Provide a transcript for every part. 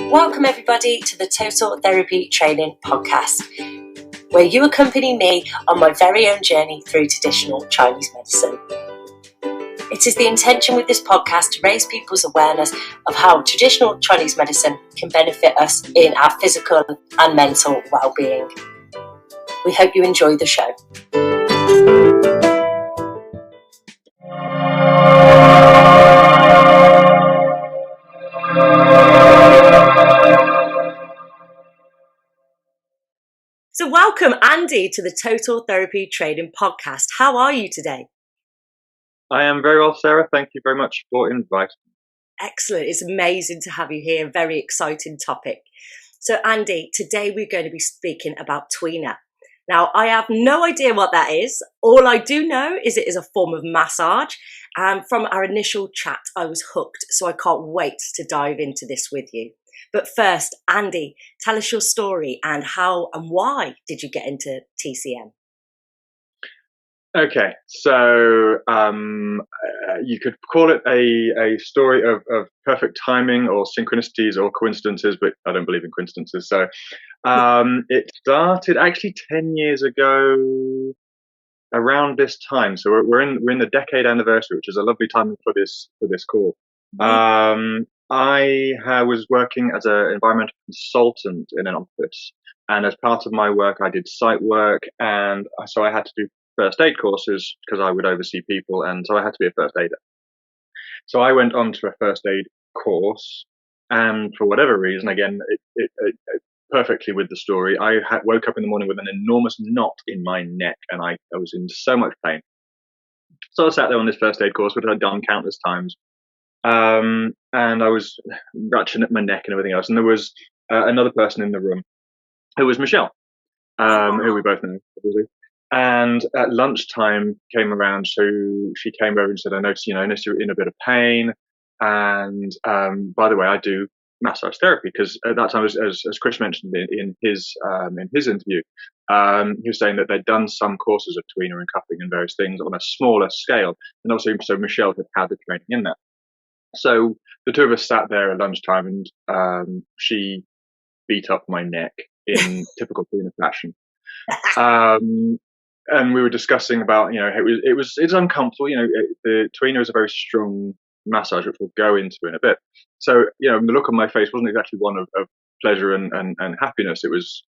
Welcome everybody to the Total Therapy Training Podcast, where you accompany me on my very own journey through traditional Chinese medicine. It is the intention with this podcast to raise people's awareness of how traditional Chinese medicine can benefit us in our physical and mental well-being. We hope you enjoy the show. So welcome, Andy, to the Total Therapy Training Podcast. How are you today? I am very well, Sarah. Thank you very much for inviting me. Excellent. It's amazing to have you here. Very exciting topic. So, Andy, today we're going to be speaking about Tuina. Now, I have no idea what that is. All I do know is it is a form of massage. And from our initial chat, I was hooked. So I can't wait to dive into this with you. But first, Andy, tell us your story and how and why did you get into TCM? Okay, so you could call it a story of perfect timing or synchronicities or coincidences, but I don't believe in coincidences. So it started actually 10 years ago around this time. So we're in the decade anniversary, which is a lovely time for this call. I was working as an environmental consultant in an office, and as part of my work, I did site work, and so I had to do first aid courses because I would oversee people, and so I had to be a first aider. So I went on to a first aid course, and for whatever reason, again, it perfectly with the story, I woke up in the morning with an enormous knot in my neck, and I was in so much pain. So I sat there on this first aid course, which I'd done countless times. And I was ratcheting at my neck and everything else. And there was another person in the room who was Michelle, who we both know, obviously. And at lunchtime came around, so she came over and said, I noticed you're in a bit of pain. And by the way, I do massage therapy, because at that time, as Chris mentioned in his interview, he was saying that they'd done some courses of Tuina and cupping and various things on a smaller scale. And obviously, so Michelle had the training in that. So the two of us sat there at lunchtime, and she beat up my neck in typical Tuina fashion. And we were discussing about, it's uncomfortable. The Tuina is a very strong massage, which we'll go into in a bit. So, the look on my face wasn't exactly one of pleasure and happiness. It was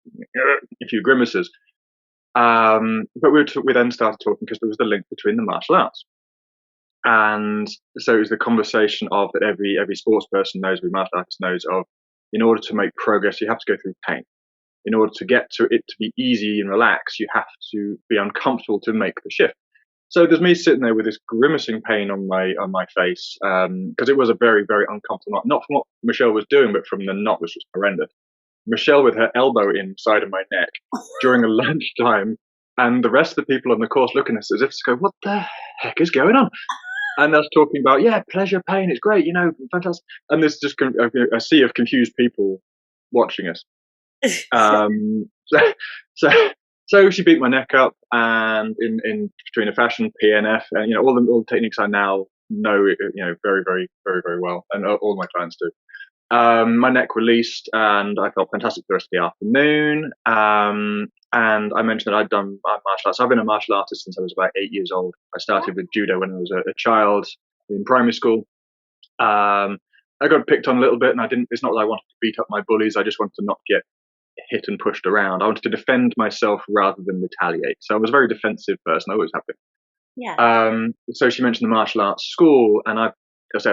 a few grimaces. But we then started talking because there was the link between the martial arts. And so it was the conversation of that every sports person knows, every martial artist knows of, in order to make progress, you have to go through pain. In order to get to it to be easy and relaxed, you have to be uncomfortable to make the shift. So there's me sitting there with this grimacing pain on my face, because it was a very, very uncomfortable knot. Not from what Michelle was doing, but from the knot was just horrendous. Michelle with her elbow inside of my neck during a lunchtime, and the rest of the people on the course looking at us as if to go, what the heck is going on? And us talking about, pleasure, pain, it's great, fantastic. And there's just a sea of confused people watching us. So she beat my neck up, and in Tuina fashion, PNF, and all the techniques I now know, very, very, very, very well, and all my clients do. My neck released, and I felt fantastic for the rest of the afternoon. And I mentioned that I'd done martial arts. I've been a martial artist since I was about 8 years old. I started with judo when I was a child in primary school. I got picked on a little bit, and it's not that I wanted to beat up my bullies. I just wanted to not get hit and pushed around. I wanted to defend myself rather than retaliate. So I was a very defensive person. I always have been. Yeah. So she mentioned the martial arts school, and I've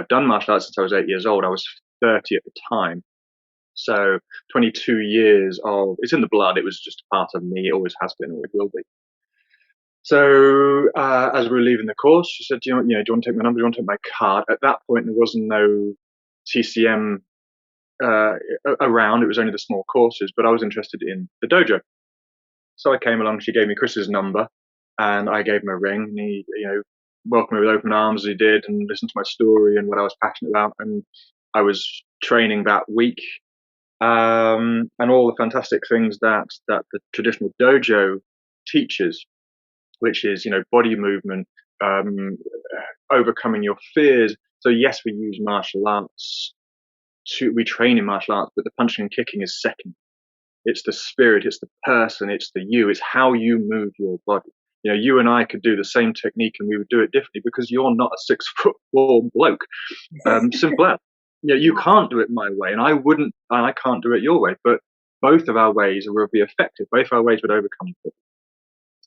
done martial arts since I was 8 years old. I was 30 at the time. So 22 years of, it's in the blood. It was just a part of me. It always has been, always will be. So as we were leaving the course, she said, do you want to take my number? Do you want to take my card? At that point, there was no TCM around. It was only the small courses, but I was interested in the dojo. So I came along. She gave me Chris's number, and I gave him a ring. And he, welcomed me with open arms as he did, and listened to my story and what I was passionate about. And I was training that week, and all the fantastic things that the traditional dojo teaches, which is body movement, overcoming your fears. So yes, we use martial arts we train in martial arts, but the punching and kicking is second. It's the spirit, it's the person, it's the you, it's how you move your body. You know, you and I could do the same technique and we would do it differently because you're not a 6'4" bloke. Simple as. You know, you can't do it my way, and I can't do it your way, but both of our ways will be effective. Both of our ways would overcome it.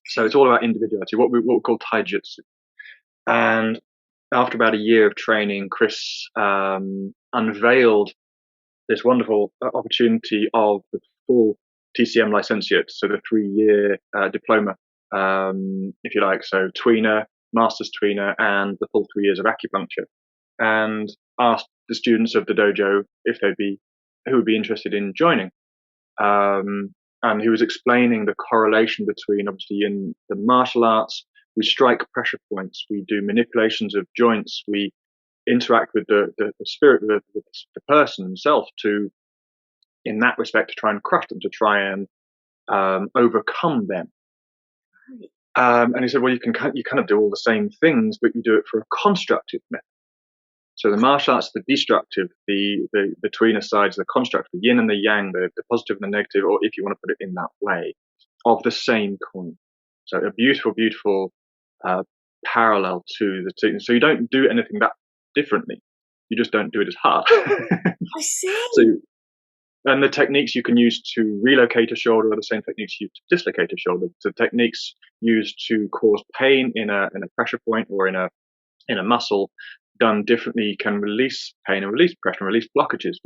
So it's all about individuality, what we call taijutsu. And after about a year of training, Chris unveiled this wonderful opportunity of the full TCM licentiate, so the 3-year diploma, if you like. So Tuina, Master's Tuina, and the full 3 years of acupuncture, and asked the students of the dojo who would be interested in joining. And he was explaining the correlation between, obviously, in the martial arts, we strike pressure points, we do manipulations of joints, we interact with the spirit, with the person himself, to, in that respect, to try and crush them, to try and overcome them. And he said, well, you kind of do all the same things, but you do it for a constructive method. So the martial arts, the destructive, the Tuina sides, the constructive, the yin and the yang, the positive and the negative, or if you want to put it in that way, of the same coin. So a beautiful, beautiful parallel to the two. So you don't do anything that differently. You just don't do it as hard. I see. So, and the techniques you can use to relocate a shoulder are the same techniques used to dislocate a shoulder. The techniques used to cause pain in a pressure point or in a muscle, done differently, can release pain and release pressure and release blockages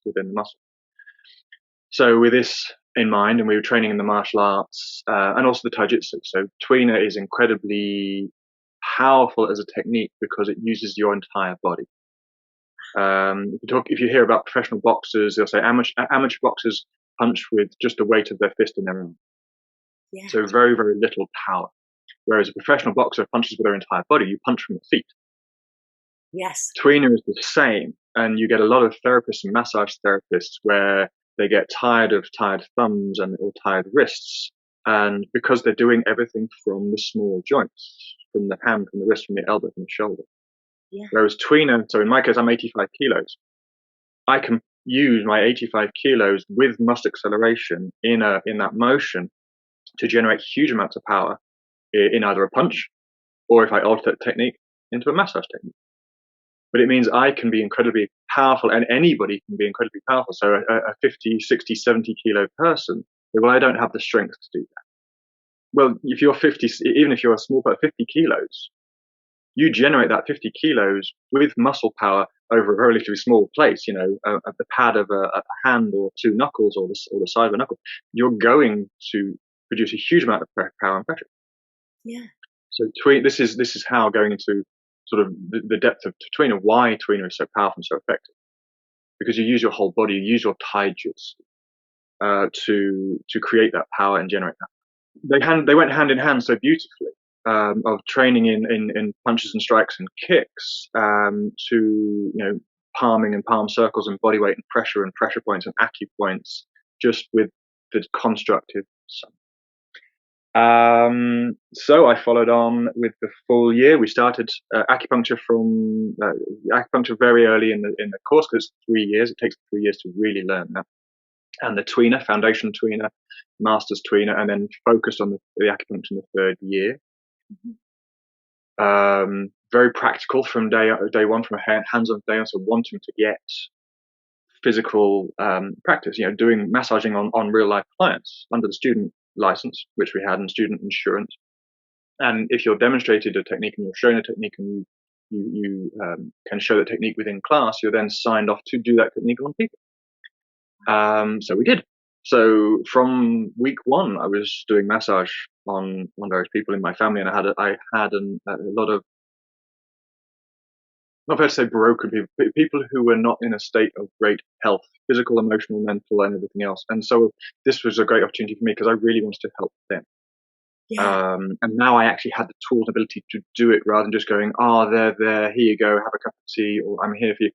within the muscle. So with this in mind, and we were training in the martial arts and also the taijutsu. So Tuina is incredibly powerful as a technique because it uses your entire body. If you hear about professional boxers, they'll say amateur boxers punch with just the weight of their fist in their arm. Yeah. So very, very little power. Whereas a professional boxer punches with their entire body, you punch from the feet. Yes. Tuina is the same, and you get a lot of therapists and massage therapists where they get tired of tired thumbs or tired wrists, and because they're doing everything from the small joints, from the hand, from the wrist, from the elbow, from the shoulder. Yeah. Whereas Tuina, so in my case, I'm 85 kilos. I can use my 85 kilos with muscle acceleration in that motion to generate huge amounts of power in either a punch, or if I alter that technique, into a massage technique. But it means I can be incredibly powerful, and anybody can be incredibly powerful. So a 50, 60, 70 kilo person, well, I don't have the strength to do that. Well, if you're 50, even if you're a small person, 50 kilos, you generate that 50 kilos with muscle power over a relatively small place, at the pad of a hand or two knuckles or the side of a knuckle. You're going to produce a huge amount of power and pressure. Yeah. So this is how, going into sort of the depth of Tuina, why Tuina is so powerful and so effective. Because you use your whole body, you use your taijutsu to create that power and generate that. They went hand in hand so beautifully, of training in punches and strikes and kicks, to palming and palm circles and body weight and pressure points and acupoints, just with the constructive side. So I followed on with the full year. We started acupuncture very early in the course, because it's 3 years. It takes 3 years to really learn that. And the Tuina, foundation Tuina, master's Tuina, and then focused on the acupuncture in the 3rd year. Mm-hmm. Very practical from day one, from hands-on day on. So wanting to get physical practice, doing massaging on real life clients under the student license, which we had, and student insurance. And if you're demonstrated a technique and you're shown a technique and you can show the technique within class, you're then signed off to do that technique on people. So we did. So from week 1, I was doing massage on various people in my family, and I had a lot of, not fair to say broken people who were not in a state of great health, physical, emotional, mental, and everything else. And so this was a great opportunity for me, because I really wanted to help them. Yeah. And now I actually had the tools and ability to do it, rather than just going, they're there, here you go, have a cup of tea, or I'm here for you.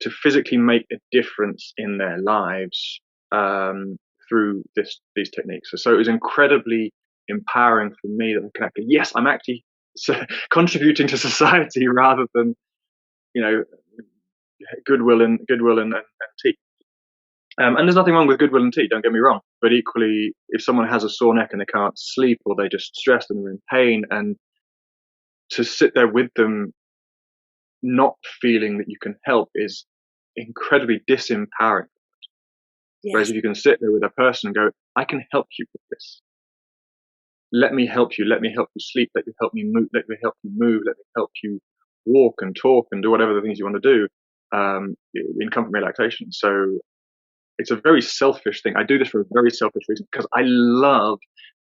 To physically make a difference in their lives through these techniques. So it was incredibly empowering for me that I can actually, yes, I'm actually contributing to society, rather than goodwill and tea. And there's nothing wrong with goodwill and tea, don't get me wrong. But equally, if someone has a sore neck and they can't sleep, or they're just stressed and they're in pain, and to sit there with them, not feeling that you can help, is incredibly disempowering. Whereas Yes. if you can sit there with a person and go, I can help you with this. Let me help you. Let me help you sleep. Let me help you move. Let me help you move. Let me help you walk and talk and do whatever the things you want to do in comfort and relaxation. So it's a very selfish thing. I do this for a very selfish reason, because I love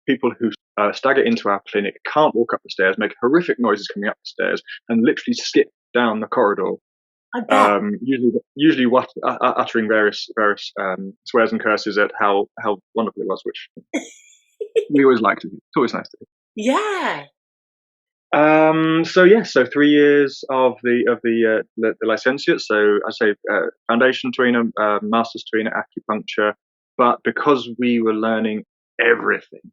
people who stagger into our clinic, can't walk up the stairs, make horrific noises coming up the stairs, and literally skip down the corridor. I bet. Usually uttering various swears and curses at how wonderful it was, which we always like to do. It's always nice to do. Yeah. So 3 years of the licentiate. So I say foundation Tuina, master's Tuina, acupuncture. But because we were learning everything,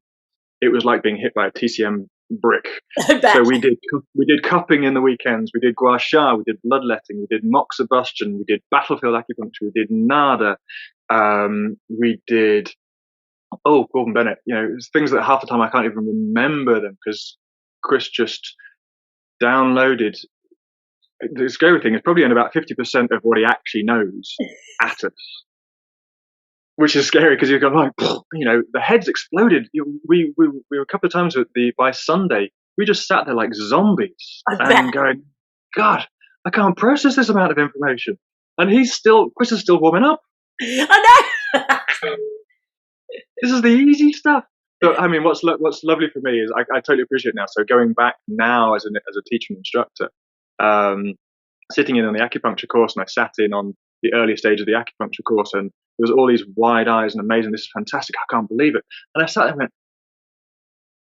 it was like being hit by a TCM brick. I bet. So we did cupping in the weekends, we did gua sha, we did bloodletting, we did moxibustion, we did battlefield acupuncture, we did nada, we did Gordon Bennett. Things that half the time I can't even remember them, because Chris just downloaded. The scary thing is probably only about 50% of what he actually knows at us, which is scary, because you go like, the heads exploded. We were a couple of times by Sunday, we just sat there like zombies I and bet. going, God, I can't process this amount of information. And Chris is still warming up. I know. This is the easy stuff. So, I mean, what's lovely for me is I totally appreciate it now. So going back now as a teacher and instructor, sitting in on the acupuncture course, and I sat in on the early stage of the acupuncture course, and there was all these wide eyes and amazing, this is fantastic, I can't believe it. And I sat there and went,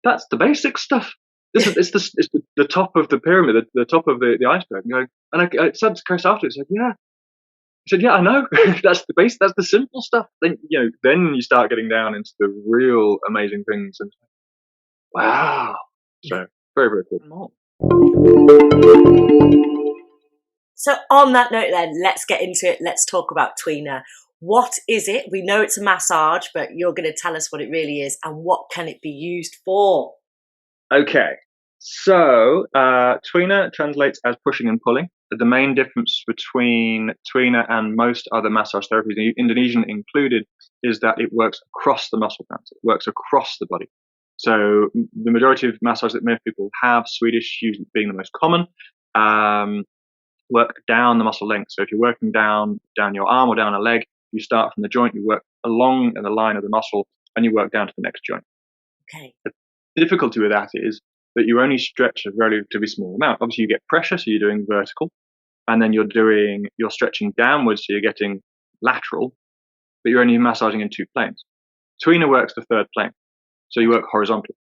that's the basic stuff. It's the top of the pyramid, the top of the iceberg. And I said to Chris afterwards, yeah. I said, yeah, I know. That's the base. That's the simple stuff. Then you start getting down into the real amazing things, and wow. So very, very cool. So on that note then, let's get into it. Let's talk about Tuina. What is it? We know it's a massage, but you're going to tell us what it really is, and what can it be used for? Okay. So Tuina translates as pushing and pulling. The main difference between Tuina and most other massage therapies, Indonesian included, is that it works across the muscle bands. It works across the body. So the majority of massage that most people have, Swedish being the most common, work down the muscle length. So if you're working down your arm or down a leg, you start from the joint, you work along the line of the muscle, and you work down to the next joint. Okay. The difficulty with that is that you only stretch a relatively small amount. Obviously, you get pressure, so you're doing vertical, and then you're stretching downwards, so you're getting lateral, but you're only massaging in two planes. Tuina works the third plane, so you work horizontally.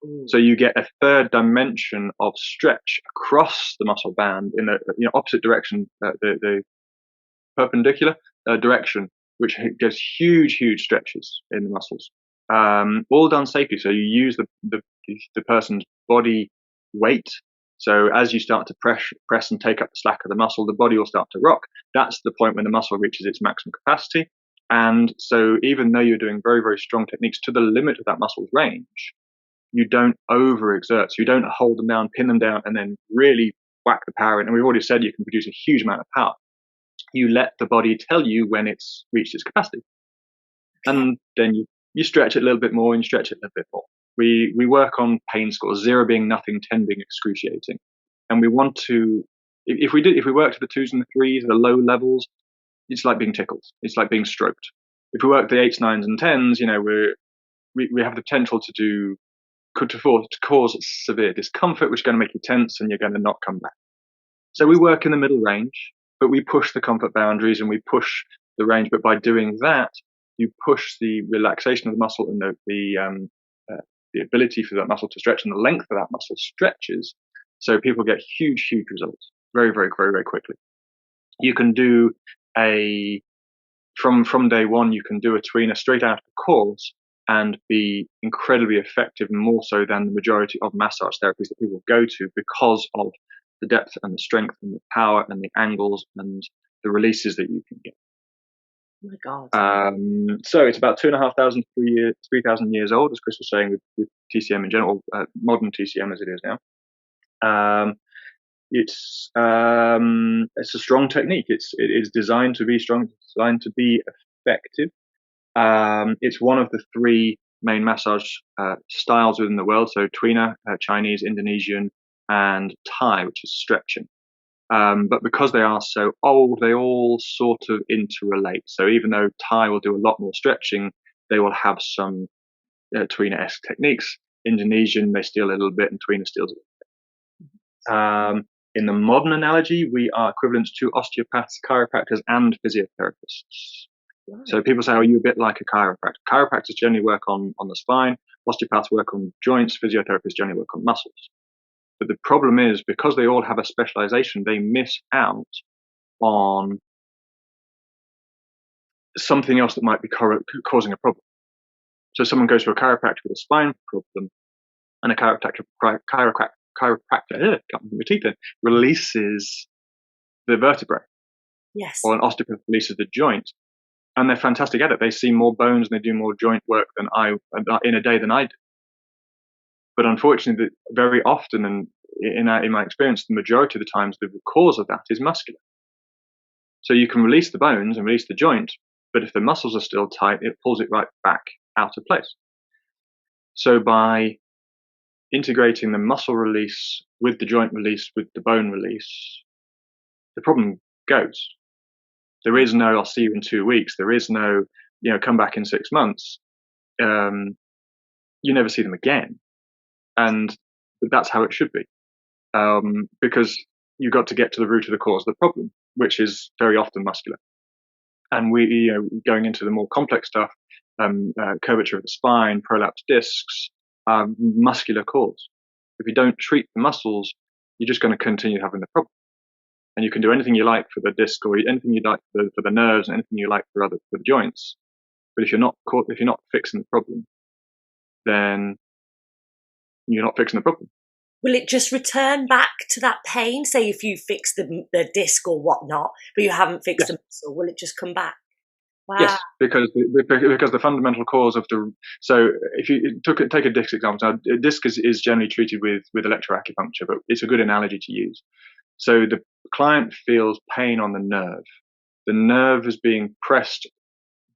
Ooh. So you get a third dimension of stretch across the muscle band in the opposite direction, the perpendicular direction, which gives huge stretches in the muscles. All done safely. So you use the person's body weight. So as you start to press and take up the slack of the muscle, the body will start to rock. That's the point when the muscle reaches its maximum capacity. And so even though you're doing very, very strong techniques to the limit of that muscle's range, you don't overexert. So you don't hold them down, pin them down, and then really whack the power in. And we've already said you can produce a huge amount of power. You let the body tell you when it's reached its capacity. And then you stretch it a little bit more, and you stretch it a little bit more. We work on pain scores, 0 being nothing, 10 being excruciating. And we want to, if we work to the 2s and the 3s, the low levels, it's like being tickled. It's like being stroked. If we work the 8s, 9s, and 10s, we have the potential to cause severe discomfort, which is going to make you tense, and you're going to not come back. So we work in the middle range, but we push the comfort boundaries and we push the range. But by doing that, you push the relaxation of the muscle, and the ability for that muscle to stretch, and the length of that muscle stretches. So people get huge results very, very, very, very quickly. You can do from day one, you can do a Tuina straight out of the course and be incredibly effective, more so than the majority of massage therapies that people go to, because of the depth and the strength and the power and the angles and the releases that you can get. Oh my God. So it's about 2,500, 3,000 years old, as Chris was saying, with TCM in general, modern TCM as it is now. It's a strong technique. It is designed to be strong. It's designed to be effective. It's one of the three main massage styles within the world. So Tuina, Chinese, Indonesian, and Thai, which is stretching. But because they are so old, they all sort of interrelate. So even though Thai will do a lot more stretching, they will have some Tuina-esque techniques. Indonesian, they steal a little bit, and Tuina steals a little bit. In the modern analogy, we are equivalent to osteopaths, chiropractors, and physiotherapists. Right. So people say, "Oh, you're a bit like a chiropractor." Chiropractors generally work on the spine. Osteopaths work on joints. Physiotherapists generally work on muscles. But the problem is, because they all have a specialization, they miss out on something else that might be causing a problem. So someone goes to a chiropractor with a spine problem, and a chiropractor releases the vertebrae. Yes. Or an osteopath releases the joint, and they're fantastic at it. They see more bones and they do more joint work than in a day than I do. But unfortunately, very often, and in my experience, the majority of the times, the cause of that is muscular. So you can release the bones and release the joint, but if the muscles are still tight, it pulls it right back out of place. So by integrating the muscle release with the joint release, with the bone release, the problem goes. There is no, I'll see you in 2 weeks. There is no, come back in 6 months. You never see them again. And that's how it should be. Because you've got to get to the root of the cause of the problem, which is very often muscular. And we, going into the more complex stuff, curvature of the spine, prolapsed discs, muscular cause. If you don't treat the muscles, you're just going to continue having the problem. And you can do anything you like for the disc, or anything you like for the nerves, and anything you like for the joints. But if you're not fixing the problem, then you're not fixing the problem. Will it just return back to that pain? Say if you fix the disc or whatnot, but you haven't fixed the muscle, will it just come back? Wow. Yes, because the fundamental cause of so if you take a disc example, now a disc is generally treated with electroacupuncture, but it's a good analogy to use. So the client feels pain on the nerve. The nerve is being pressed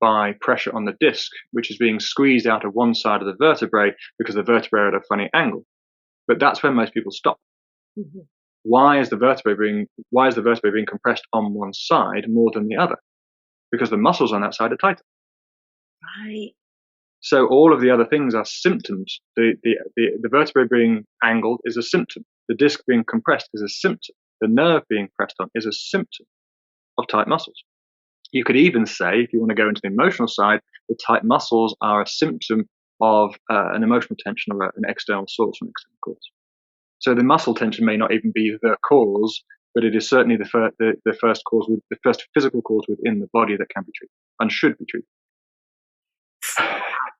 by pressure on the disc, which is being squeezed out of one side of the vertebrae because the vertebrae are at a funny angle. But that's when most people stop. Mm-hmm. Why is the vertebrae being compressed on one side more than the other? Because the muscles on that side are tighter. Right. So all of the other things are symptoms. The vertebrae being angled is a symptom. The disc being compressed is a symptom. The nerve being pressed on is a symptom of tight muscles. You could even say, if you want to go into the emotional side, the tight muscles are a symptom of an emotional tension or an external source, an external cause. So the muscle tension may not even be the cause, but it is certainly the first cause, the first physical cause within the body that can be treated and should be treated.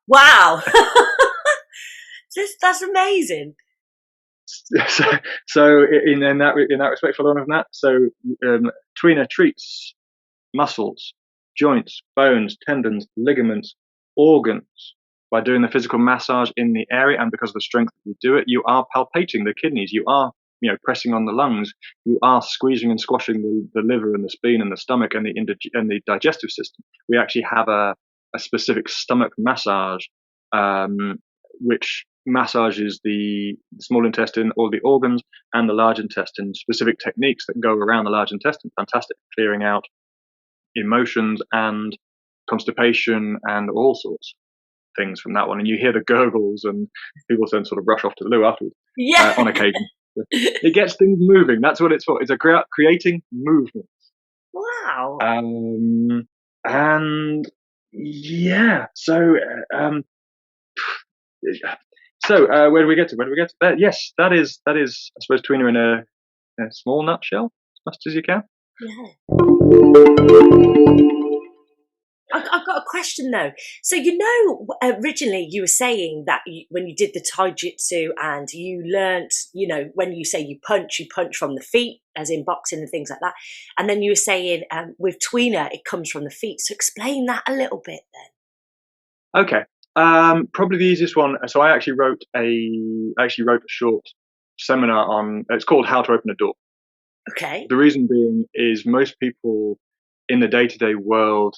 Wow, that's amazing. So in that respect, following on that, so Tuina treats muscles, joints, bones, tendons, ligaments, organs by doing the physical massage in the area, and because of the strength that you do it, you are palpating the kidneys, you are pressing on the lungs, you are squeezing and squashing the liver and the spleen and the stomach and the digestive system. We actually have a specific stomach massage, which massages the small intestine, all the organs, and the large intestine. Specific techniques that go around the large intestine, fantastic, clearing out emotions and constipation and all sorts of things from that one. And you hear the gurgles, and people then sort of rush off to the loo afterwards. Yeah. On occasion, it gets things moving. That's what it's for. It's creating movement. Wow. And yeah, so where do we get to? Yes, that is, I suppose, Tuina in a small nutshell, as much as you can. Yeah. I've got a question though. So, originally you were saying that when you did the taijutsu and you learnt, when you say you punch from the feet, as in boxing and things like that. And then you were saying with Tuina, it comes from the feet. So explain that a little bit then. Okay. Probably the easiest one. So I actually wrote a short seminar on, it's called How to Open a Door. Okay. The reason being is most people in the day-to-day world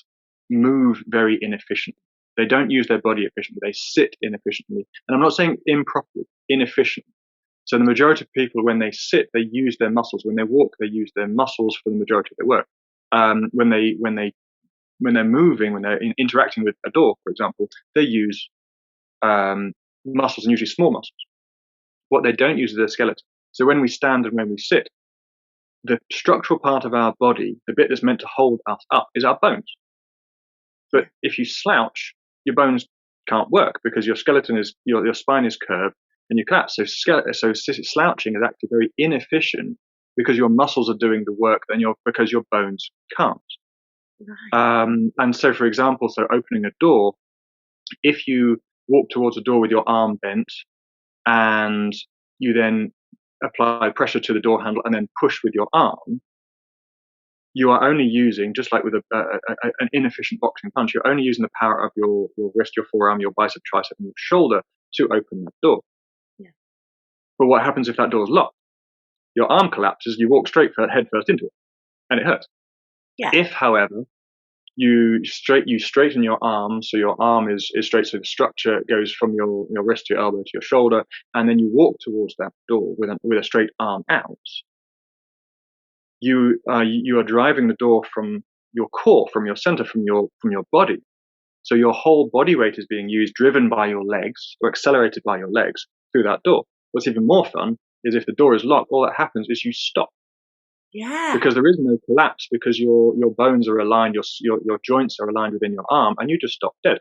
move very inefficiently. They don't use their body efficiently. They sit inefficiently. And I'm not saying improperly, inefficiently. So the majority of people, when they sit, they use their muscles. When they walk, they use their muscles for the majority of their work. When they're moving, when they're interacting with a door, for example, they use muscles, and usually small muscles. What they don't use is their skeleton. So when we stand and when we sit, the structural part of our body, the bit that's meant to hold us up, is our bones. But if you slouch, your bones can't work because your skeleton is, your spine is curved and you collapse. So slouching is actually very inefficient because your muscles are doing the work because your bones can't. Right. And so, for example, opening a door, if you walk towards a door with your arm bent and you then apply pressure to the door handle and then push with your arm, you are only using, just like with an inefficient boxing punch, you're only using the power of your wrist, your forearm, your bicep, tricep, and your shoulder to open that door. Yeah. But what happens if that door is locked? Your arm collapses, you walk head first into it, and it hurts. Yeah. If, however, you straighten your arm, so your arm is straight, so the structure goes from your wrist to your elbow to your shoulder, and then you walk towards that door with a straight arm out, you are driving the door from your core, from your center, from your body. So your whole body weight is being used, driven by your legs or accelerated by your legs through that door. What's even more fun is if the door is locked, all that happens is you stop. Yeah. Because there is no collapse, because your bones are aligned, your joints are aligned within your arm, and you just stop dead.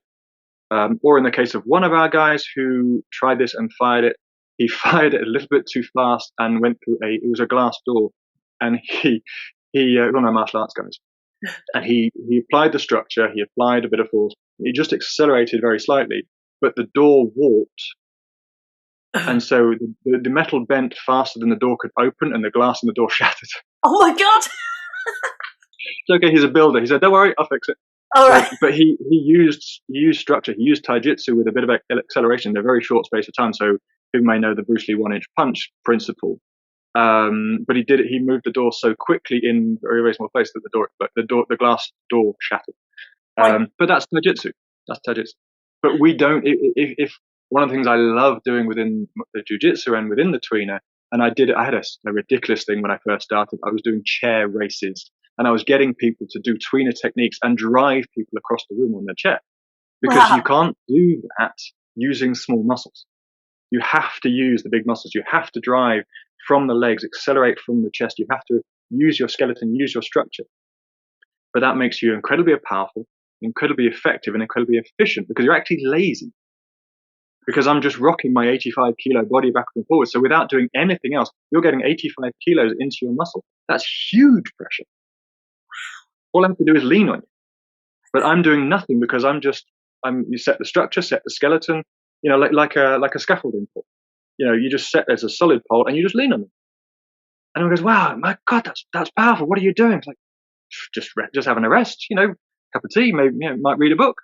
Or in the case of one of our guys who tried this and fired it, he fired it a little bit too fast and went through it was a glass door, and he one of my martial arts guys, and he applied the structure, he applied a bit of force, he just accelerated very slightly, but the door warped. And so the metal bent faster than the door could open, and the glass in the door shattered. Oh my God! It's okay, he's a builder. He said, "Don't worry, I'll fix it." All right. But he used structure. He used taijutsu with a bit of acceleration in a very short space of time. So people may know the Bruce Lee 1-inch punch principle. But he moved the door so quickly in a very, very small place that the glass door shattered. Right. But that's taijutsu. But we don't. If one of the things I love doing within the jiu-jitsu and within the Tuina, and I had a ridiculous thing when I first started. I was doing chair races, and I was getting people to do Tuina techniques and drive people across the room on their chair, because you can't do that using small muscles. You have to use the big muscles. You have to drive from the legs, accelerate from the chest. You have to use your skeleton, use your structure. But that makes you incredibly powerful, incredibly effective, and incredibly efficient, because you're actually lazy. Because I'm just rocking my 85 kilo body backwards and forwards. So without doing anything else, you're getting 85 kilos into your muscle. That's huge pressure. All I have to do is lean on you. But I'm doing nothing because you set the structure, set the skeleton, like a scaffolding pole. You just set as a solid pole and you just lean on it. And everyone goes, "Wow, my God, that's powerful. What are you doing?" It's like, just having a rest, cup of tea, maybe, might read a book.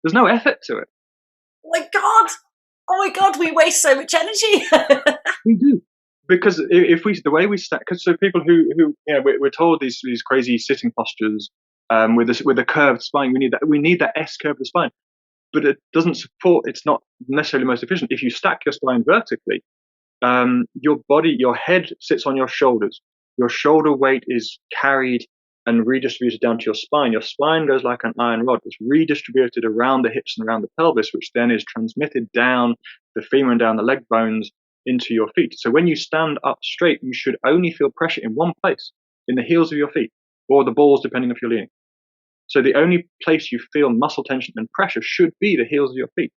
There's no effort to it. Oh my God, we waste so much energy. We do. Because the way we stack, so people who we're told these crazy sitting postures with a curved spine, we need that S curve of the spine, but it doesn't support. It's not necessarily most efficient. If you stack your spine vertically, your head sits on your shoulders. Your shoulder weight is carried and redistributed down to your spine. Your spine goes like an iron rod. It's redistributed around the hips and around the pelvis, which then is transmitted down the femur and down the leg bones into your feet. So when you stand up straight, you should only feel pressure in one place, in the heels of your feet, or the balls, depending if you're leaning. So the only place you feel muscle tension and pressure should be the heels of your feet.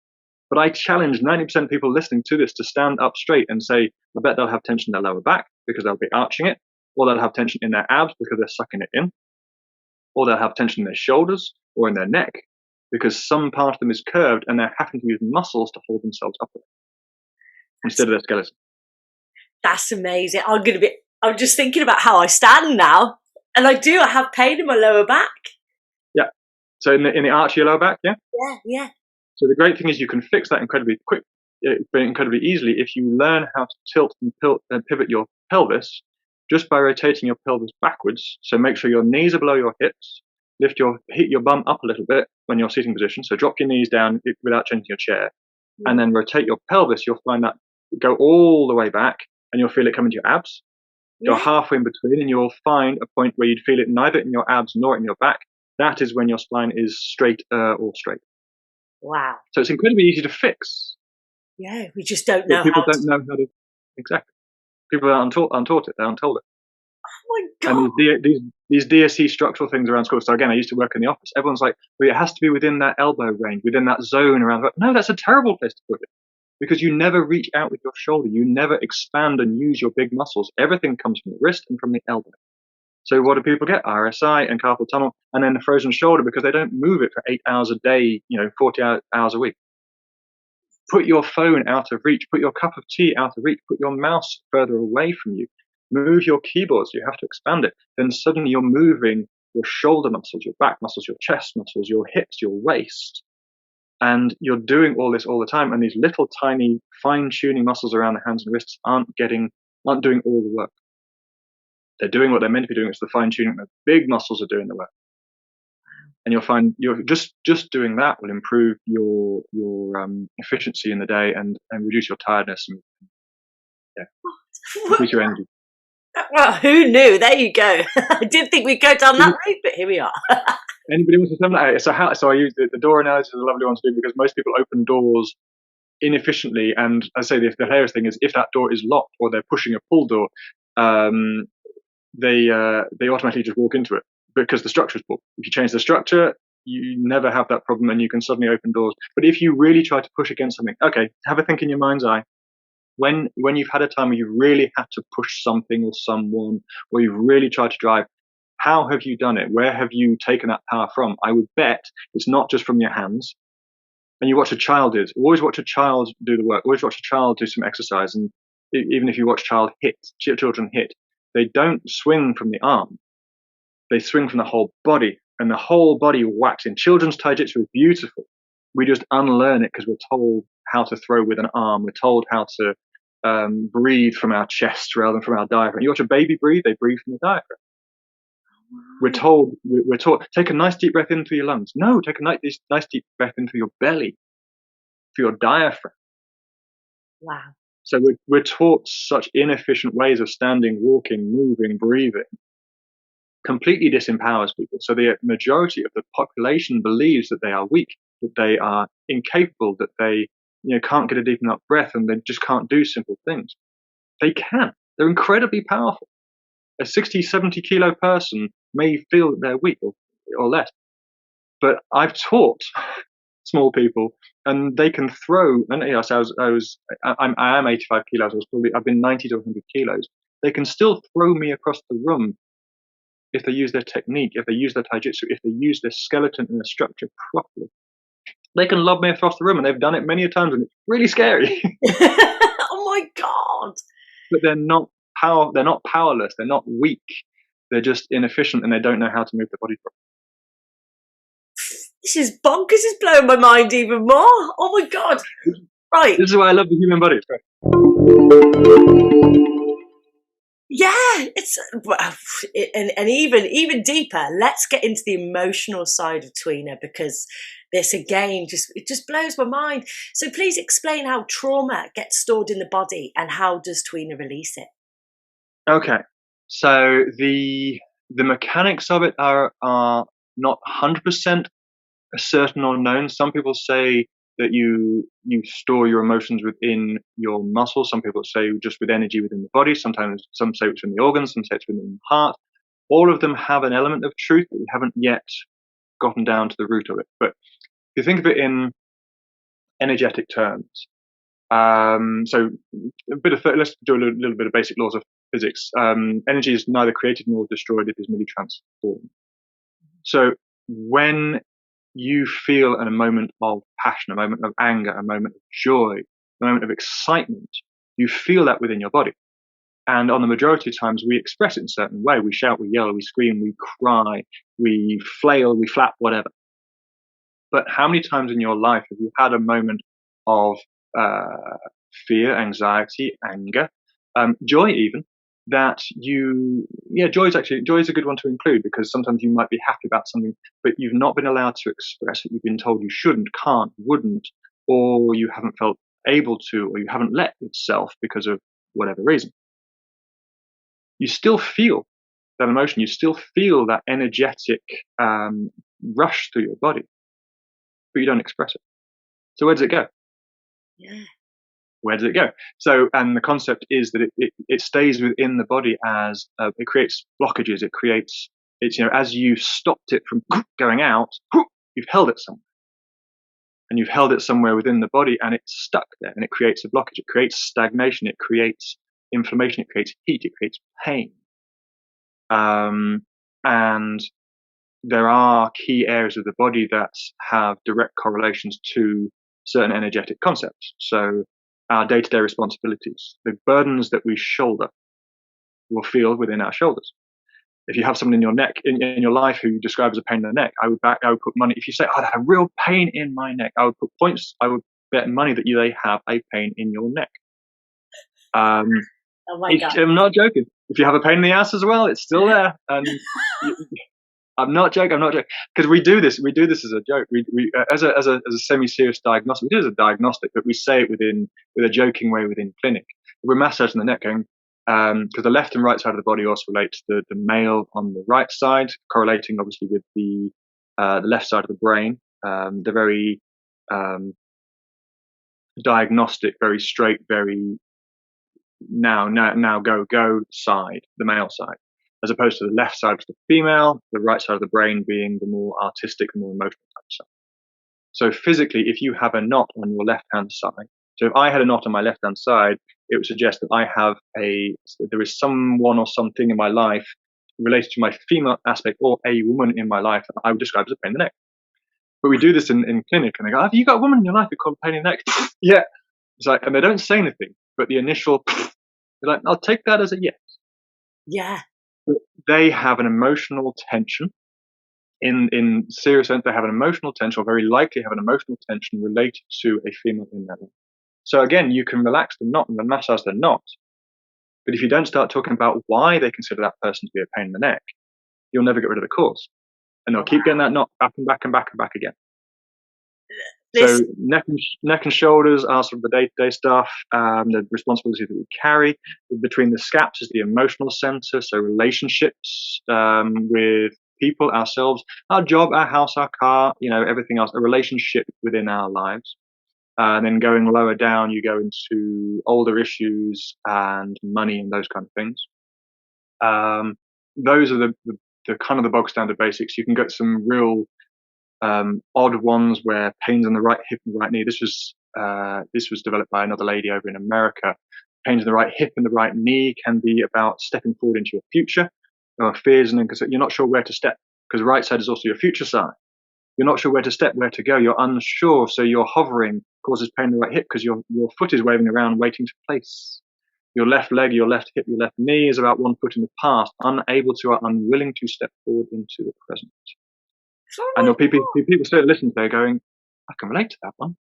But I challenge 90% of people listening to this to stand up straight and say, I bet they'll have tension in their lower back because they'll be arching it, or they'll have tension in their abs because they're sucking it in, or they'll have tension in their shoulders or in their neck, because some part of them is curved and they're having to use muscles to hold themselves upright instead of their skeleton. That's amazing. I'm just thinking about how I stand now, and I have pain in my lower back. Yeah. So in the arch of your lower back, yeah? Yeah. So the great thing is you can fix that incredibly easily if you learn how to tilt and pivot your pelvis just by rotating your pelvis backwards. So make sure your knees are below your hips. Hit your bum up a little bit when you're sitting position. So drop your knees down without changing your chair, and then rotate your pelvis. You'll find that go all the way back, and you'll feel it come into your abs. Go halfway in between, and you'll find a point where you'd feel it neither in your abs nor in your back. That is when your spine is straight or straight. Wow. So it's incredibly easy to fix. Yeah, we just don't know People don't know how to. Exactly. People aren't taught it. They aren't told it. Oh my God. And these DSC structural things around school. So again, I used to work in the office. Everyone's like, well, it has to be within that elbow range, within that zone around. No, that's a terrible place to put it, because you never reach out with your shoulder. You never expand and use your big muscles. Everything comes from the wrist and from the elbow. So what do people get? RSI and carpal tunnel, and then the frozen shoulder because they don't move it for 8 hours a day, 40 hours a week. Put your phone out of reach. Put your cup of tea out of reach. Put your mouse further away from you. Move your keyboards. You have to expand it. Then suddenly you're moving your shoulder muscles, your back muscles, your chest muscles, your hips, your waist. And you're doing all this all the time. And these little tiny fine-tuning muscles around the hands and wrists aren't doing all the work. They're doing what they're meant to be doing. It's the fine-tuning. The big muscles are doing the work. And you'll find you're just doing that will improve your efficiency in the day and reduce your tiredness and increase your energy. Well, who knew? There you go. I didn't think we'd go down that route, but here we are. Anybody wants to tell me that? So I use the door analogy is a lovely one to do, because most people open doors inefficiently, and I say the hilarious thing is if that door is locked or they're pushing a pull door, they automatically just walk into it because the structure is poor. If you change the structure, you never have that problem, and you can suddenly open doors. But if you really try to push against something, okay, have a think in your mind's eye. When you've had a time where you've really had to push something or someone, or you've really tried to drive, how have you done it? Where have you taken that power from? I would bet it's not just from your hands. And you watch a child always watch a child do the work. Always watch a child do some exercise. And even if you watch children hit, they don't swing from the arm. They swing from the whole body, and the whole body whacks in. Children's taijutsu is beautiful. We just unlearn it because we're told how to throw with an arm. We're told how to breathe from our chest rather than from our diaphragm. You watch a baby breathe, they breathe from the diaphragm. We're taught, take a nice deep breath in through your lungs. No, take a nice deep breath in through your belly, through your diaphragm. Wow. So we're taught such inefficient ways of standing, walking, moving, breathing. Completely disempowers people. So the majority of the population believes that they are weak, that they are incapable, that they can't get a deep enough breath, and they just can't do simple things. They can. They're incredibly powerful. A 60, 70 kilo person may feel that they're weak or less, but I've taught small people, and they can throw. And so I am 85 kilos. I've been 90 to 100 kilos. They can still throw me across the room if they use their technique, if they use their taijutsu, if they use their skeleton and their structure properly. They can lob me across the room, and they've done it many a times, and it's really scary. Oh my God! But they're not powerless. They're not weak. They're just inefficient, and they don't know how to move their body properly. This is bonkers. It's blowing my mind even more. Oh my God! Right. This is why I love the human body. It's great. Yeah, it's and even deeper. Let's get into the emotional side of Tuina, because this again just blows my mind. So please explain how trauma gets stored in the body, and how does Tuina release it? Okay, so the mechanics of it are not 100% certain or known. Some people say that you store your emotions within your muscles. Some people say just with energy within the body. Sometimes some say it's in the organs, some say it's within the heart. All of them have an element of truth, but we haven't yet gotten down to the root of it. But if you think of it in energetic terms, so let's do a little bit of basic laws of physics. Energy is neither created nor destroyed; it is merely transformed. So when you feel a moment of passion, a moment of anger, a moment of joy, a moment of excitement. You feel that within your body. And on the majority of times, we express it in a certain way. We shout, we yell, we scream, we cry, we flail, we flap, whatever. But how many times in your life have you had a moment of fear, anxiety, anger, joy even, that joy is a good one to include, because sometimes you might be happy about something, but you've not been allowed to express it. You've been told you shouldn't, can't, wouldn't, or you haven't felt able to, or you haven't let yourself because of whatever reason. You still feel that emotion. You still feel that energetic rush through your body, but you don't express it. So where does it go? Yeah. Where does it go? So, and the concept is that it stays within the body as it creates blockages. It's as you stopped it from going out, you've held it somewhere, and you've held it somewhere within the body, and it's stuck there, and it creates a blockage. It creates stagnation. It creates inflammation. It creates heat. It creates pain. And there are key areas of the body that have direct correlations to certain energetic concepts. So our day-to-day responsibilities, the burdens that we shoulder, will feel within our shoulders. If you have someone in your neck, in your life, who you describe as a pain in the neck, I would put money. If you say, I have a real pain in my neck, I would put points. I would bet money that they have a pain in your neck. Oh my God. I'm not joking. If you have a pain in the ass as well, it's still there. And I'm not joking, because we do this as a joke. We as a semi-serious diagnostic, we do it as a diagnostic, but we say it with a joking way within clinic. We're massaging the neck, going, because the left and right side of the body also relate to the male on the right side, correlating obviously with the left side of the brain. The very diagnostic, very straight, very now go side, the male side, as opposed to the left side of the female, the right side of the brain being the more artistic, the more emotional type side. So physically, if you have a knot on your left-hand side, so if I had a knot on my left-hand side, it would suggest that there is someone or something in my life related to my female aspect, or a woman in my life that I would describe as a pain in the neck. But we do this in clinic, and they go, have you got a woman in your life who called pain in the neck? Yeah. It's like, and they don't say anything, but the initial, they're like, I'll take that as a yes. Yeah. They have an emotional tension. In serious sense, they have an emotional tension, or very likely have an emotional tension related to a female in their life. So again, you can relax the knot and massage the knot, but if you don't start talking about why they consider that person to be a pain in the neck, you'll never get rid of the cause, and they'll keep getting that knot back and back and back and back again. So neck and shoulders are sort of the day-to-day stuff, the responsibility that we carry. Between the scaps is the emotional center, so relationships with people, ourselves, our job, our house, our car, everything else, a relationship within our lives. And then going lower down, you go into older issues and money and those kind of things. Those are the kind of the bog standard basics. You can get some real odd ones where pains in the right hip and the right knee. This was developed by another lady over in America. Pains in the right hip and the right knee can be about stepping forward into your future, or fears, and because you're not sure where to step, because the right side is also your future side. You're not sure where to step, where to go. You're unsure, so you're hovering, causes pain in the right hip because your foot is waving around, waiting to place. Your left leg, your left hip, your left knee is about one foot in the past, unable to or unwilling to step forward into the present. And people still listen to it going, I can relate to that one.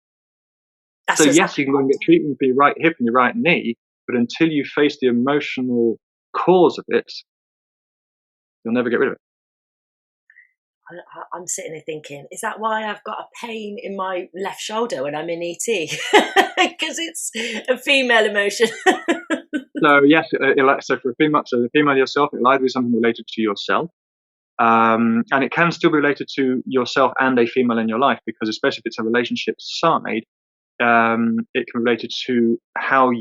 So yes, you can go and get treatment for your right hip and your right knee, but until you face the emotional cause of it, you'll never get rid of it. I'm sitting there thinking, is that why I've got a pain in my left shoulder when I'm in ET? Because it's a female emotion. So yes, so for the female yourself, it'll either be something related to yourself, and it can still be related to yourself and a female in your life, because especially if it's a relationship side, it can be related to how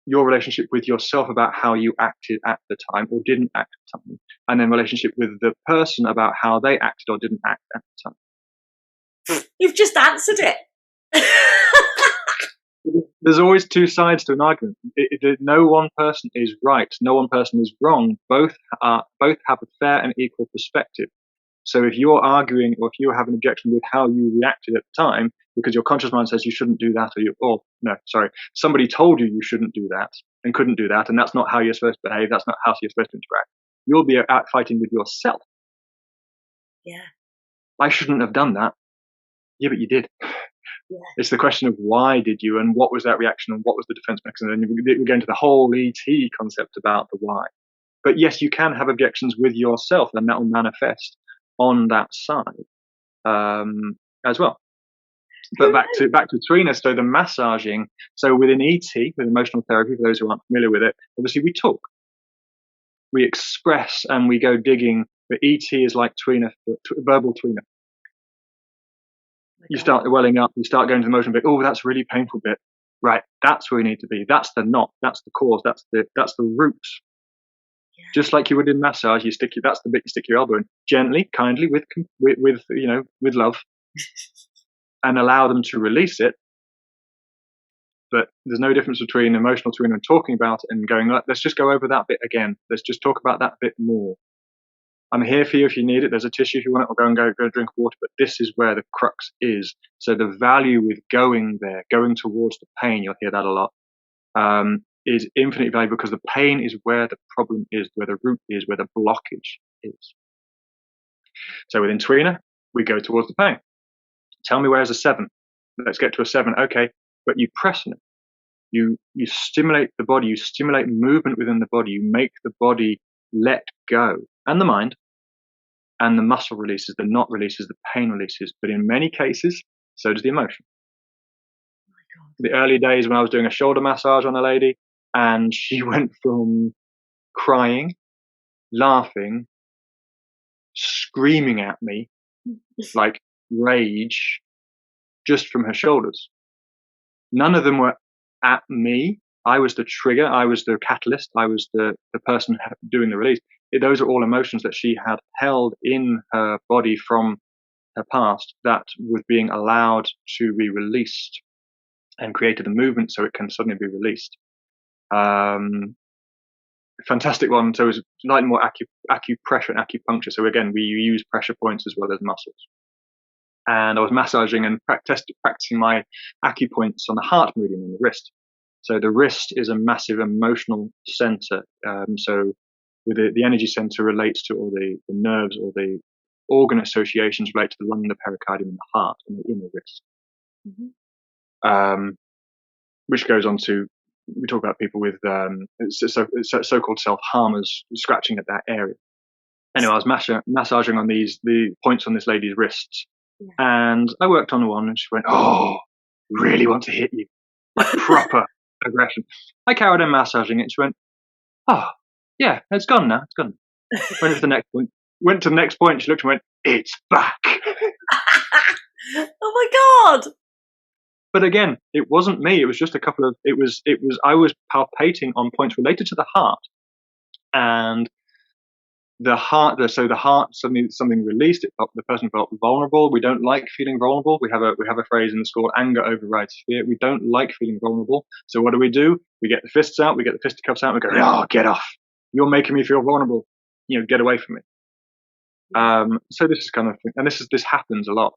your relationship with yourself, about how you acted at the time or didn't act at the time, and then relationship with the person about how they acted or didn't act at the time. You've just answered it. There's always two sides to an argument. No one person is right. No one person is wrong. Both have a fair and equal perspective. So if you're arguing or if you have an objection with how you reacted at the time, because your conscious mind says you shouldn't do that, somebody told you shouldn't do that and couldn't do that, and that's not how you're supposed to behave, that's not how you're supposed to interact, you'll be out fighting with yourself. Yeah. I shouldn't have done that. Yeah, but you did. Yeah. It's the question of why did you, and what was that reaction, and what was the defense mechanism, and we go into the whole ET concept about the why. But yes, you can have objections with yourself, and that will manifest on that side as well. But back to Tuina, so the massaging. So within ET, with emotional therapy, for those who aren't familiar with it, obviously we talk, we express, and we go digging. But ET is like Tuina, verbal Tuina. You start welling up, you start going to the emotional bit. Oh, that's a really painful bit. Right, that's where we need to be. That's the knot. That's the cause. That's the root. Yeah. Just like you would in massage, that's the bit you stick your elbow in, gently, kindly, with love, and allow them to release it. But there's no difference between emotional Tuina and talking about it and going, let's just go over that bit again. Let's just talk about that bit more. I'm here for you if you need it. There's a tissue if you want it, or go drink water. But this is where the crux is. So the value with going there, going towards the pain, you'll hear that a lot, is infinitely valuable, because the pain is where the problem is, where the root is, where the blockage is. So within Tuina, we go towards the pain. Tell me where's a 7. Let's get to a 7. Okay, but you press on it. You stimulate the body. You stimulate movement within the body. You make the body let go, and the mind, and the muscle releases, the knot releases, the pain releases. But in many cases, so does the emotion. Oh my God. The early days when I was doing a shoulder massage on a lady, and she went from crying, laughing, screaming at me, like rage, just from her shoulders. None of them were at me. I was the trigger. I was the catalyst. I was the person doing the release. Those are all emotions that she had held in her body from her past that was being allowed to be released, and created the movement so it can suddenly be released. Fantastic one. So it's slightly more acupressure and acupuncture. So again, we use pressure points as well as muscles. And I was massaging and practicing my acupoints on the heart meridian on the wrist. So the wrist is a massive emotional center. So with the energy center relates to all the nerves, or the organ associations relate to the lung, the pericardium, and the heart, and the inner wrist. Mm-hmm. Which goes on to, we talk about people with so-called self-harmers scratching at that area. Anyway, I was massaging on the points on this lady's wrists. Yeah. And I worked on one, and she went, "Oh, really want to hit you." Like proper aggression. I carried on massaging it, and she went, "Oh, yeah, it's gone now. It's gone." Went to the next point. Went to the next point. She looked and went, "It's back." Oh my God. But again, it wasn't me. It was just a couple of, I was palpating on points related to the heart, and the heart, something released. The person felt vulnerable. We don't like feeling vulnerable. We have a phrase in the school: anger overrides fear. We don't like feeling vulnerable. So what do? We get the fists out. We get the fisticuffs out. And we go, "Oh, get off! You're making me feel vulnerable. Get away from me." So this is kind of thing, and this happens a lot.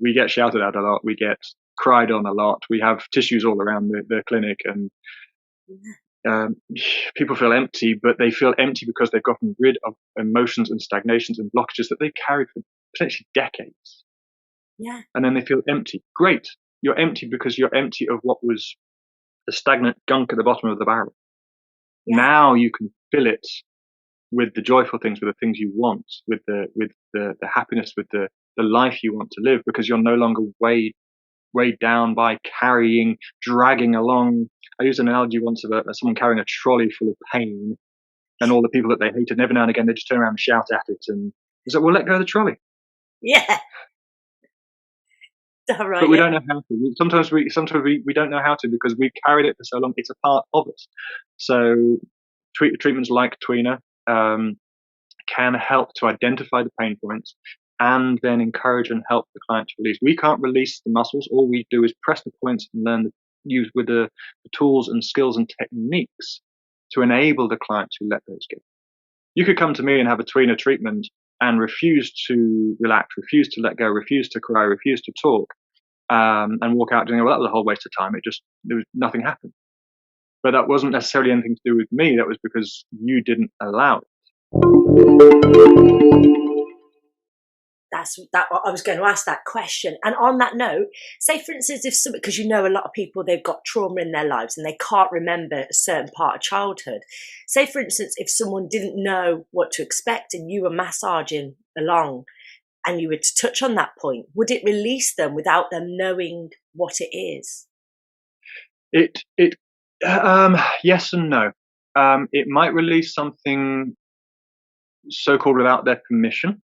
We get shouted at a lot. We get cried on a lot. We have tissues all around the clinic, and people feel empty, but they feel empty because they've gotten rid of emotions and stagnations and blockages that they carried for potentially decades. Yeah. And then they feel empty. Great. You're empty because you're empty of what was the stagnant gunk at the bottom of the barrel. Yeah. Now you can fill it with the joyful things, with the things you want, with the happiness, with the life you want to live, because you're no longer weighed down by dragging along. I used an analogy once of someone carrying a trolley full of pain, and all the people that they hated, and every now and again they just turn around and shout at it, and it's like, well, let go of the trolley. Yeah. Right, but we don't know how to. Sometimes we don't know how to, because we've carried it for so long. It's a part of us. So treatments like Tuina can help to identify the pain points, and then encourage and help the client to release. We can't release the muscles. All we do is press the points and learn use with the tools and skills and techniques to enable the client to let those go. You could come to me and have a Tuina treatment and refused to relax, refused to let go, refused to cry, refused to talk, and walk out doing, well, that was a whole waste of time. Nothing happened. But that wasn't necessarily anything to do with me. That was because you didn't allow it. That I was going to ask that question. And on that note, say for instance, if some, because you know a lot of people, they've got trauma in their lives and they can't remember a certain part of childhood. Say for instance, if someone didn't know what to expect and you were massaging along and you were to touch on that point, would it release them without them knowing what it is? Yes and no. It might release something so-called without their permission,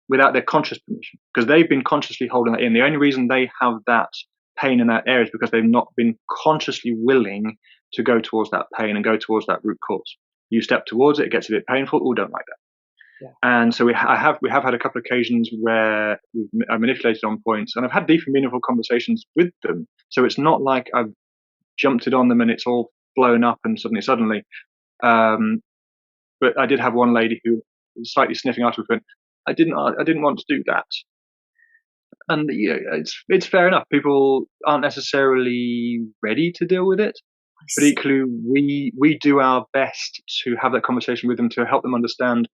without their conscious permission, because they've been consciously holding that in. The only reason they have that pain in that area is because they've not been consciously willing to go towards that pain and go towards that root cause. You step towards it, it gets a bit painful. Oh, don't like that. Yeah. And so we have had a couple of occasions where I manipulated on points, and I've had deep and meaningful conversations with them. So it's not like I've jumped it on them and it's all blown up and suddenly. But I did have one lady who was slightly sniffing afterwards, went, I didn't want to do that. And it's fair enough. People aren't necessarily ready to deal with it. But equally, we do our best to have that conversation with them to help them understand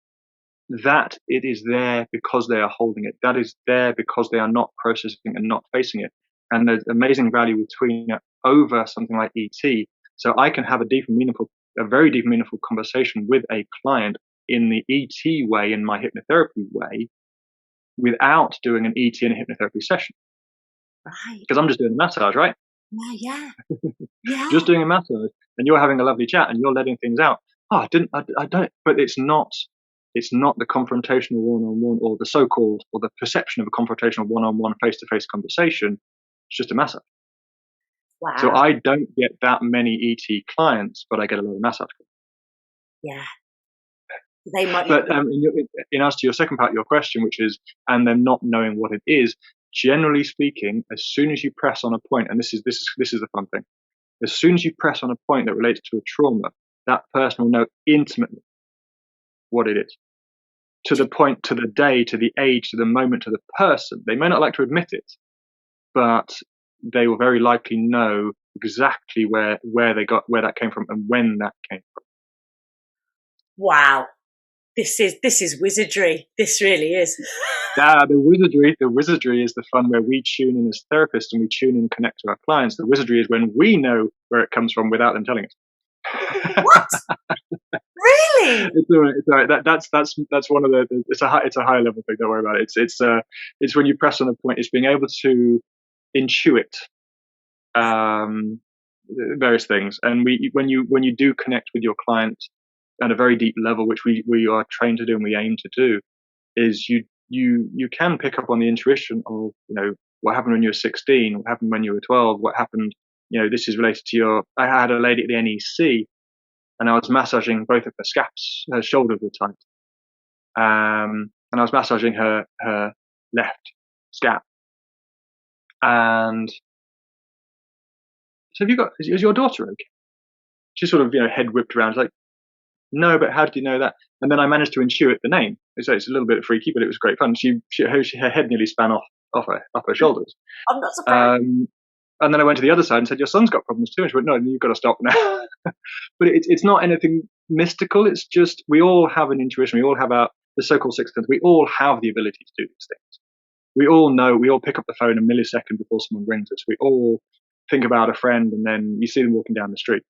that it is there because they are holding it. That is there because they are not processing and not facing it. And there's amazing value with Tuina over something like ET. So I can have a very deep and meaningful conversation with a client in the ET way, in my hypnotherapy way, without doing an ET and a hypnotherapy session. Right. Because I'm just doing a massage, right? Yeah. Just doing a massage, and you're having a lovely chat, and you're letting things out. I don't. But it's not the confrontational one-on-one, or the so-called, or the perception of a confrontational one-on-one, face-to-face conversation. It's just a massage. Wow. So I don't get that many ET clients, but I get a lot of massage clients. Yeah. They might. But in answer to your second part of your question, which is, and them not knowing what it is, generally speaking, as soon as you press on a point, and this is the fun thing, as soon as you press on a point that relates to a trauma, that person will know intimately what it is. To the point, to the day, to the age, to the moment, to the person. They may not like to admit it, but they will very likely know exactly where that came from and when that came from. Wow. This is wizardry. This really is. The wizardry is the fun where we tune in as therapists and we tune in and connect to our clients. The wizardry is when we know where it comes from without them telling us. What? Really? It's all right. That's one of the. It's a high level thing. Don't worry about it. It's when you press on a point. It's being able to intuit various things. And when you do connect with your client at a very deep level, which we are trained to do and we aim to do, is you can pick up on the intuition of, what happened when you were 16, what happened when you were 12, what happened, this is related to I had a lady at the NEC and I was massaging both of her scaps, her shoulders were tight. And I was massaging her left scap. And so is your daughter okay? She sort of, head whipped around, like, no, but how did you know that? And then I managed to intuit the name. So it's a little bit freaky, but it was great fun. Her head nearly span off her shoulders. I'm not surprised. And then I went to the other side and said, your son's got problems too. And she went, no, you've got to stop now. But it's not anything mystical. It's just, we all have an intuition. We all have the so-called sixth sense. We all have the ability to do these things. We all know, we all pick up the phone a millisecond before someone rings us. We all think about a friend and then you see them walking down the street.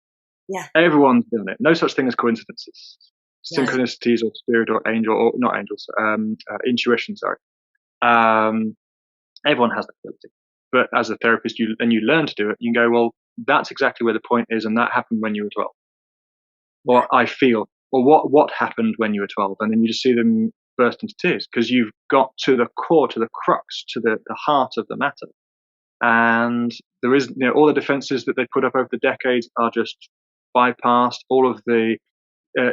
Yeah. Everyone's done it. No such thing as coincidences. Yeah. Synchronicities or spirit or angel, or not angels, intuition, sorry. Everyone has that ability. But as a therapist, you learn to do it, you can go, well, that's exactly where the point is, and that happened when you were 12. Or I feel, or what happened when you were 12? And then you just see them burst into tears because you've got to the core, to the crux, to the heart of the matter. And there is, all the defenses that they put up over the decades are just bypassed. All of the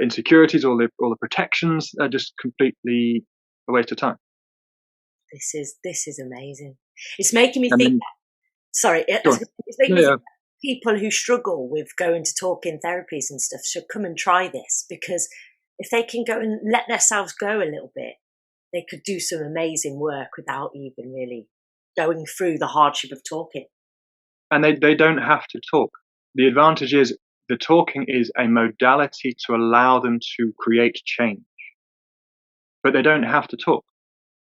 insecurities, all the protections are just completely a waste of time. This is amazing. It's making me think. Sorry, it's making me think that people who struggle with going to talk-in therapies and stuff should come and try this, because if they can go and let themselves go a little bit, they could do some amazing work without even really going through the hardship of talking. And they don't have to talk. The advantage is the talking is a modality to allow them to create change. But they don't have to talk.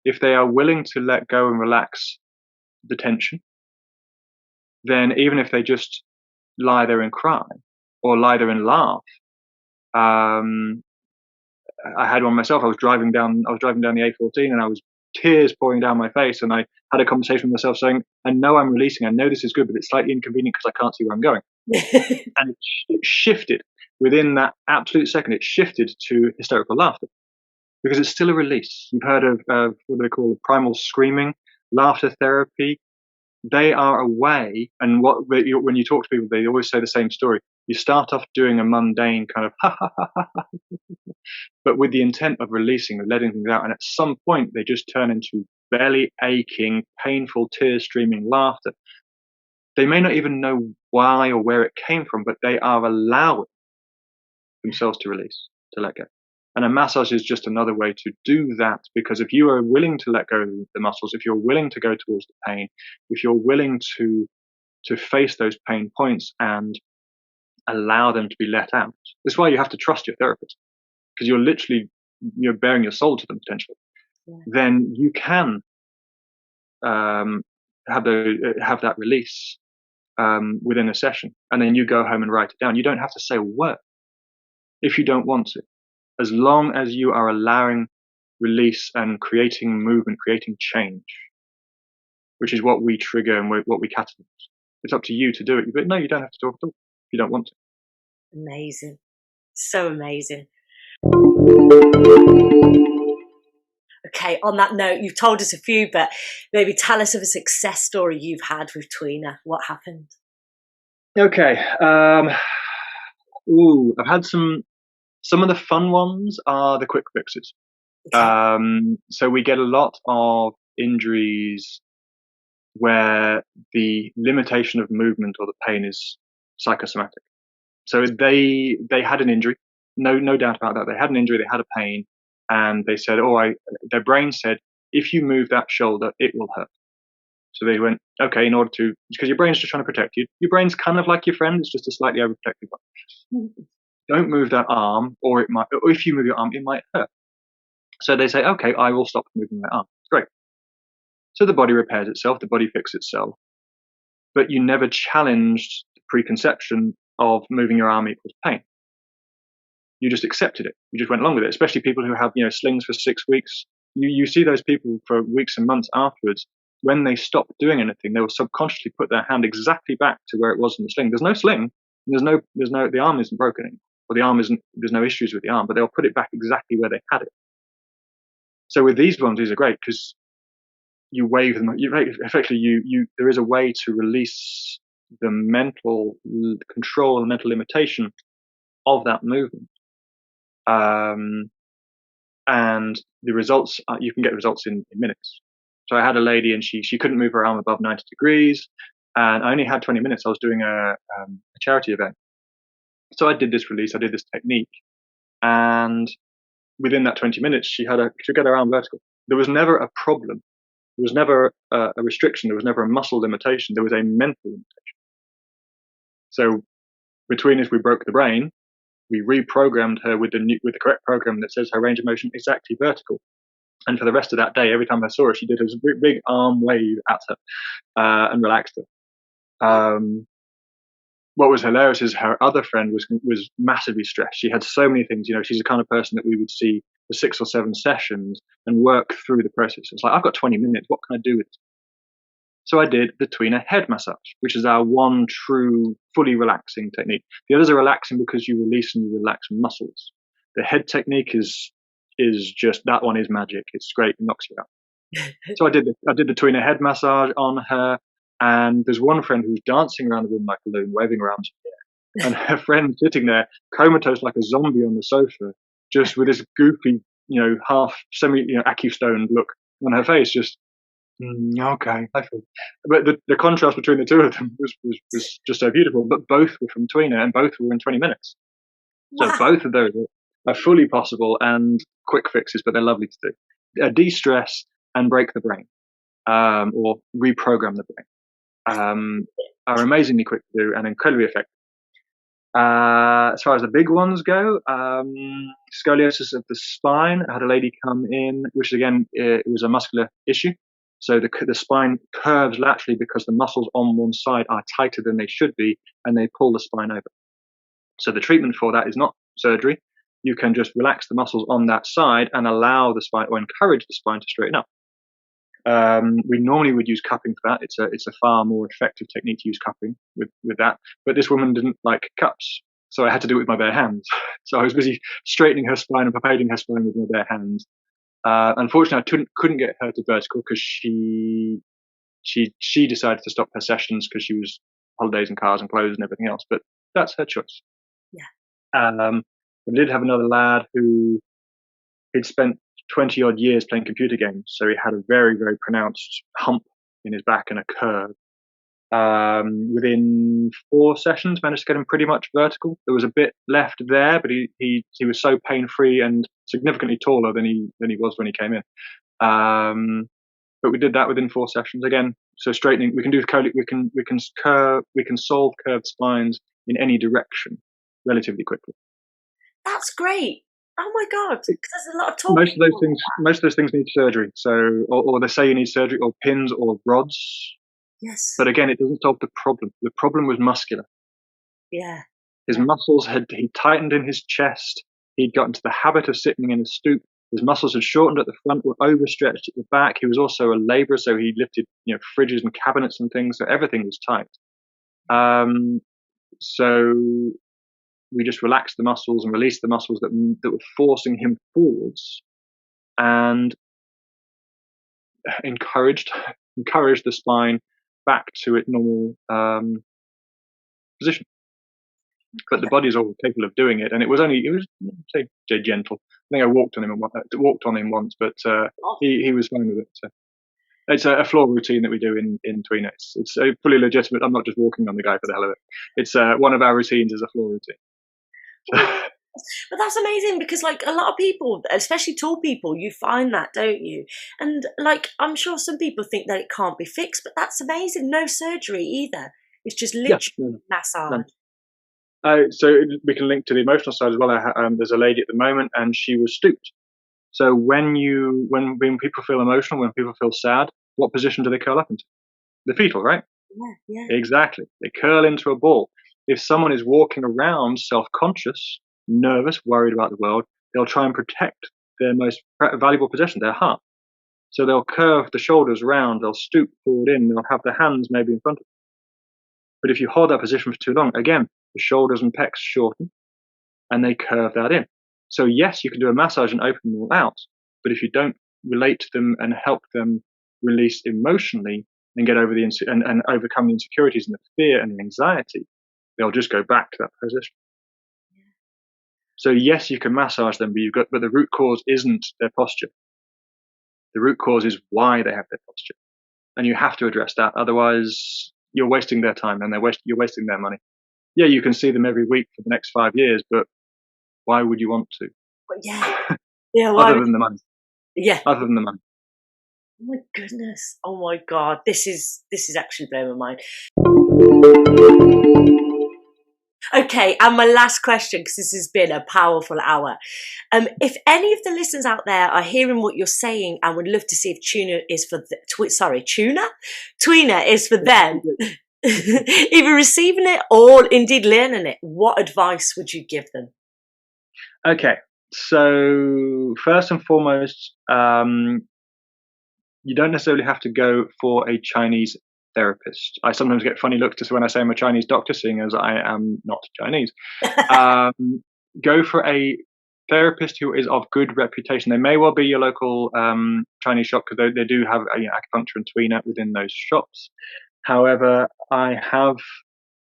If they are willing to let go and relax the tension, then even if they just lie there and cry or lie there and laugh, I had one myself. I was driving down the A14 and I was tears pouring down my face, and I had a conversation with myself saying, I know I'm releasing, I know this is good, but it's slightly inconvenient because I can't see where I'm going. And it shifted within that absolute second. It shifted to hysterical laughter because it's still a release. You've heard of what do they call it? Primal screaming, laughter therapy. They are a way, and when you talk to people, they always say the same story. You start off doing a mundane kind of ha ha ha ha, but with the intent of releasing, of letting things out, and at some point they just turn into belly aching, painful, tear streaming laughter. They may not even know why or where it came from, but they are allowing themselves to release, to let go. And a massage is just another way to do that, because if you are willing to let go of the muscles, if you're willing to go towards the pain, if you're willing to face those pain points and allow them to be let out, that's why you have to trust your therapist, because you're bearing your soul to them potentially. Yeah. Then you can have that release within a session, and then you go home and write it down. You don't have to say a word if you don't want to, as long as you are allowing release and creating movement, creating change, which is what we trigger and what we catalyze. It's up to you to do it, but no, you don't have to talk at all if you don't want to. Amazing. So amazing. Okay, on that note, you've told us a few, but maybe tell us of a success story you've had with Tuina. What happened? Okay. I've had some of the fun ones are the quick fixes. Okay. So we get a lot of injuries where the limitation of movement or the pain is psychosomatic. So they had an injury, no doubt about that. They had an injury, they had a pain, and they said, their brain said, if you move that shoulder, it will hurt. So they went, okay, in order to, because your brain's just trying to protect you. Your brain's kind of like your friend, it's just a slightly overprotective one. Don't move that arm, or if you move your arm, it might hurt. So they say, okay, I will stop moving that arm. Great. So the body repairs itself, the body fixes itself, but you never challenged the preconception of moving your arm equals pain. You just accepted it. You just went along with it, especially people who have, slings for 6 weeks. You see those people for weeks and months afterwards. When they stop doing anything, they will subconsciously put their hand exactly back to where it was in the sling. There's no sling. The arm isn't broken anymore, or there's no issues with the arm, but they'll put it back exactly where they had it. So with these ones, these are great because you wave them. There is a way to release the mental control and mental limitation of that movement. And the results, you can get results in minutes. So I had a lady and she couldn't move her arm above 90 degrees, and I only had 20 minutes. I was doing a charity event. So I did this release, I did this technique, and within that 20 minutes, she could get her arm vertical. There was never a problem. There was never a restriction. There was never a muscle limitation. There was a mental limitation. So between us, we broke the brain. We reprogrammed her with the correct program that says her range of motion is exactly vertical. And for the rest of that day, every time I saw her, she did a big arm wave at her and relaxed her. What was hilarious is her other friend was massively stressed. She had so many things. She's the kind of person that we would see for 6 or 7 sessions and work through the process. It's like, I've got 20 minutes. What can I do with it? So I did the Tuina head massage, which is our one true, fully relaxing technique. The others are relaxing because you release and you relax muscles. The head technique is just, that one is magic. It's great. It knocks you out. So I did the Tuina head massage on her, and there's one friend who's dancing around the room like a balloon, waving around her, and her friend sitting there comatose like a zombie on the sofa, just with this goofy, half semi, acustone look on her face, just okay. I feel. But the contrast between the two of them was just so beautiful. But both were from Tuina, and both were in 20 minutes. Wow. So both of those are fully possible and quick fixes, but they're lovely to do. de-stress and break the brain, or reprogram the brain, are amazingly quick to do and incredibly effective. As far as the big ones go, scoliosis of the spine. I had a lady come in, which again, it was a muscular issue. So the spine curves laterally because the muscles on one side are tighter than they should be, and they pull the spine over. So the treatment for that is not surgery. You can just relax the muscles on that side and allow the spine, or encourage the spine, to straighten up. We normally would use cupping for that. It's a far more effective technique to use cupping with that. But this woman didn't like cups, so I had to do it with my bare hands. So I was busy straightening her spine and preparing her spine with my bare hands. Unfortunately, I couldn't get her to vertical because she decided to stop her sessions because she was holidays and cars and clothes and everything else. But that's her choice. Yeah. We did have another lad who he'd spent 20 odd years playing computer games, so he had a very, very pronounced hump in his back and a curve. Within 4 sessions, managed to get him pretty much vertical. There was a bit left there, but he was so pain-free and significantly taller than he was when he came in. But we did that within 4 sessions again. So straightening, we can solve curved spines in any direction relatively quickly. That's great. Oh my God, because there's a lot of talk. Most of those things need surgery. So, or they say you need surgery, or pins, or rods. Yes. But again, it doesn't solve the problem. The problem was muscular. Yeah. His muscles he tightened in his chest. He'd got into the habit of sitting in a stoop. His muscles had shortened at the front, were overstretched at the back. He was also a labourer, so he lifted, fridges and cabinets and things. So everything was tight. So we just relaxed the muscles and released the muscles that were forcing him forwards, and encouraged the spine back to its normal position. But the body's all capable of doing it, and it was say gentle. I think I walked on him once, but he was fine with it. So it's a floor routine that we do in Tuina. It's fully legitimate. I'm not just walking on the guy for the hell of it. It's one of our routines is a floor routine. But that's amazing, because like a lot of people, especially tall people, you find that, don't you? And like, I'm sure some people think that it can't be fixed, but that's amazing. No surgery either. It's just literally massage. So we can link to the emotional side as well. There's a lady at the moment, and she was stooped. So when people feel emotional, when people feel sad, what position do they curl up into? The fetal, right? Yeah. Exactly. They curl into a ball. If someone is walking around self-conscious, nervous, worried about the world, they'll try and protect their most valuable possession, their heart. So they'll curve the shoulders round, they'll stoop forward in, they'll have their hands maybe in front of them. But if you hold that position for too long, again, the shoulders and pecs shorten and they curve that in. So yes, you can do a massage and open them all out, but if you don't relate to them and help them release emotionally and get over and overcome the insecurities and the fear and the anxiety, they'll just go back to that position. So yes, you can massage them, but the root cause isn't their posture. The root cause is why they have their posture, and you have to address that. Otherwise, you're wasting their time and you're wasting their money. Yeah, you can see them every week for the next 5 years, but why would you want to? Yeah. Other than the money. Yeah. Other than the money. Oh my goodness. Oh my God. This is actually blowing my mind. Okay, and my last question, because this has been a powerful hour. If any of the listeners out there are hearing what you're saying and would love to see if Tuina is for Tuina is for them, either receiving it or indeed learning it, what advice would you give them? Okay, so first and foremost, you don't necessarily have to go for a Chinese therapist. I sometimes get funny looks when I say I'm a Chinese doctor, seeing as I am not Chinese. Go for a therapist who is of good reputation. They may well be your local Chinese shop, because they do have acupuncture and Tuina within those shops. However, I have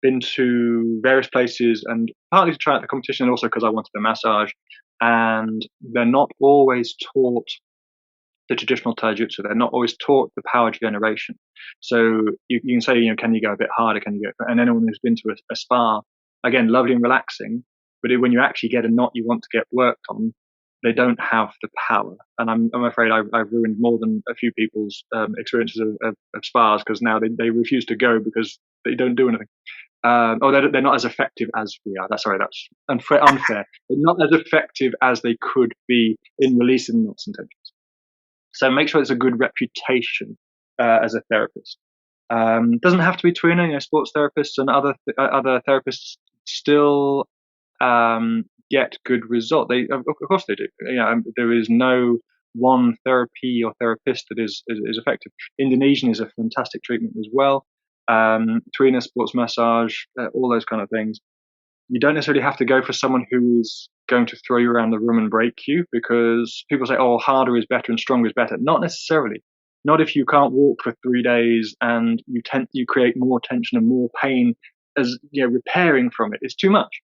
been to various places, and partly to try out the competition, and also because I wanted a massage, and they're not always taught the traditional taijutsu. They're not always taught the power generation. So you can say, can you go a bit harder? Can you go? And anyone who's been to a spa, again, lovely and relaxing, but when you actually get a knot you want to get worked on, they don't have the power. And I'm afraid I've ruined more than a few people's experiences of spas, because now they refuse to go because they don't do anything. Or they're not as effective as we are. That's unfair. They're not as effective as they could be in releasing knots and tensions. So make sure there's a good reputation as a therapist. Doesn't have to be Tuina. Sports therapists and other therapists still get good result. Of course they do. There is no one therapy or therapist that is effective. Indonesian is a fantastic treatment as well. Tuina, sports massage, all those kind of things. You don't necessarily have to go for someone who is going to throw you around the room and break you, because people say, oh, harder is better and stronger is better. Not necessarily. Not if you can't walk for 3 days and you create more tension and more pain as repairing from it. It's too much.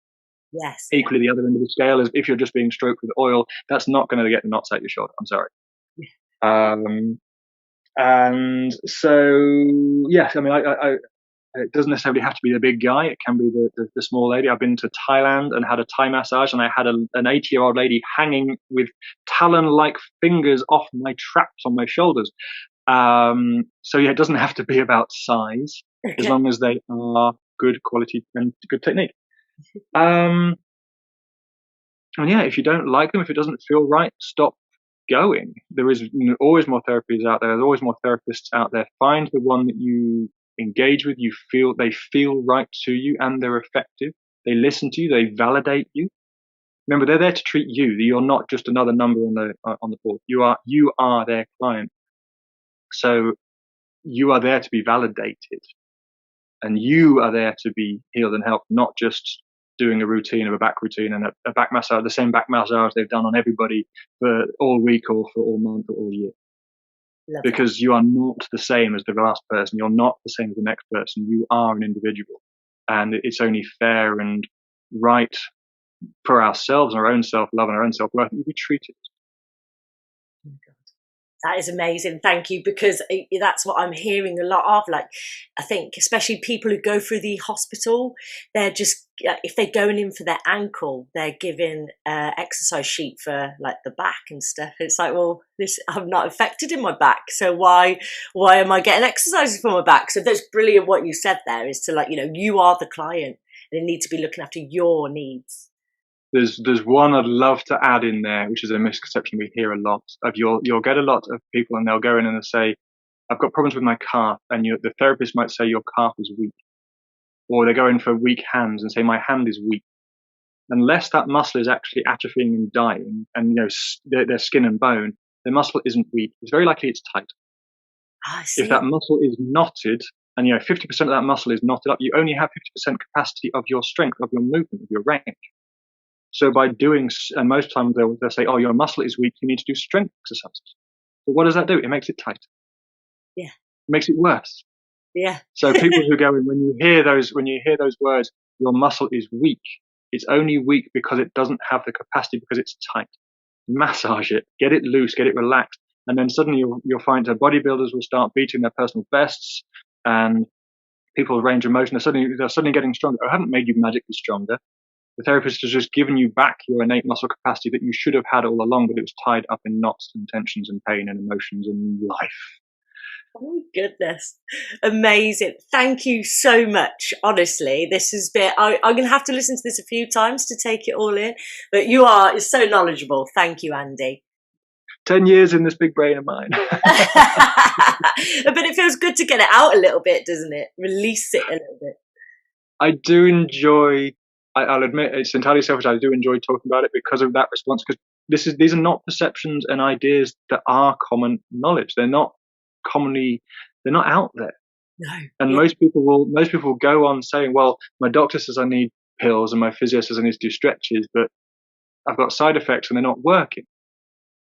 Yes. Equally, the other end of the scale is if you're just being stroked with oil, that's not going to get the knots out your shoulder. I'm sorry. And so, yes, I mean, it doesn't necessarily have to be the big guy. It can be the small lady. I've been to Thailand and had a Thai massage, and I had an 80-year-old lady hanging with talon-like fingers off my traps on my shoulders. So yeah, it doesn't have to be about size, as long as they are good quality and good technique. And yeah, if you don't like them, if it doesn't feel right, stop going. There is always more therapies out there. There's always more therapists out there. Find the one that you engage with. They feel right to you, and they're effective. They listen to you. They validate you. Remember, they're there to treat you. You're not just another number on the board. You are their client. So you are there to be validated, and you are there to be healed and helped, not just doing a routine of a back routine and a back massage, the same back massage they've done on everybody for all week or for all month or all year. Because you are not the same as the last person. You're not the same as the next person. You are an individual, and it's only fair and right for ourselves and our own self-love and our own self-worth that we be treated. That is amazing. Thank you, because that's what I'm hearing a lot of. Like, I think especially people who go through the hospital, they're just, if they're going in for their ankle, they're given exercise sheet for like the back and stuff. It's like, well, I'm not affected in my back, so why am I getting exercises for my back? So that's brilliant what you said there, is to you are the client and they need to be looking after your needs. There's one I'd love to add in there, which is a misconception we hear a lot of. You'll get a lot of people and they'll go in and they'll say, I've got problems with my calf, and the therapist might say your calf is weak. Or they go in for weak hands and say my hand is weak. Unless that muscle is actually atrophying and dying, and they're skin and bone, the muscle isn't weak. It's very likely it's tight. If that muscle is knotted, and 50% of that muscle is knotted up, you only have 50% capacity of your strength, of your movement, of your range. So by doing, and most times they'll say, oh, your muscle is weak, you need to do strength exercises. But what does that do? It makes it tight. Yeah. It makes it worse. Yeah. So people who go in, when you hear those words, your muscle is weak, it's only weak because it doesn't have the capacity, because it's tight. Massage it, get it loose, get it relaxed. And then suddenly you'll find that bodybuilders will start beating their personal bests, and people's range of motion, they're suddenly getting stronger. I haven't made you magically stronger. The therapist has just given you back your innate muscle capacity that you should have had all along, but it was tied up in knots and tensions and pain and emotions and life. Oh, goodness. Amazing. Thank you so much. Honestly, this has been, I'm going to have to listen to this a few times to take it all in, but you are so knowledgeable. Thank you, Andy. 10 years in this big brain of mine. But it feels good to get it out a little bit, doesn't it? Release it a little bit. I do enjoy, I'll admit it's entirely selfish, I do enjoy talking about it because of that response, because these are not perceptions and ideas that are common knowledge. They're not out there. No. And most people will go on saying, well, my doctor says I need pills and my physio says I need to do stretches, but I've got side effects and they're not working.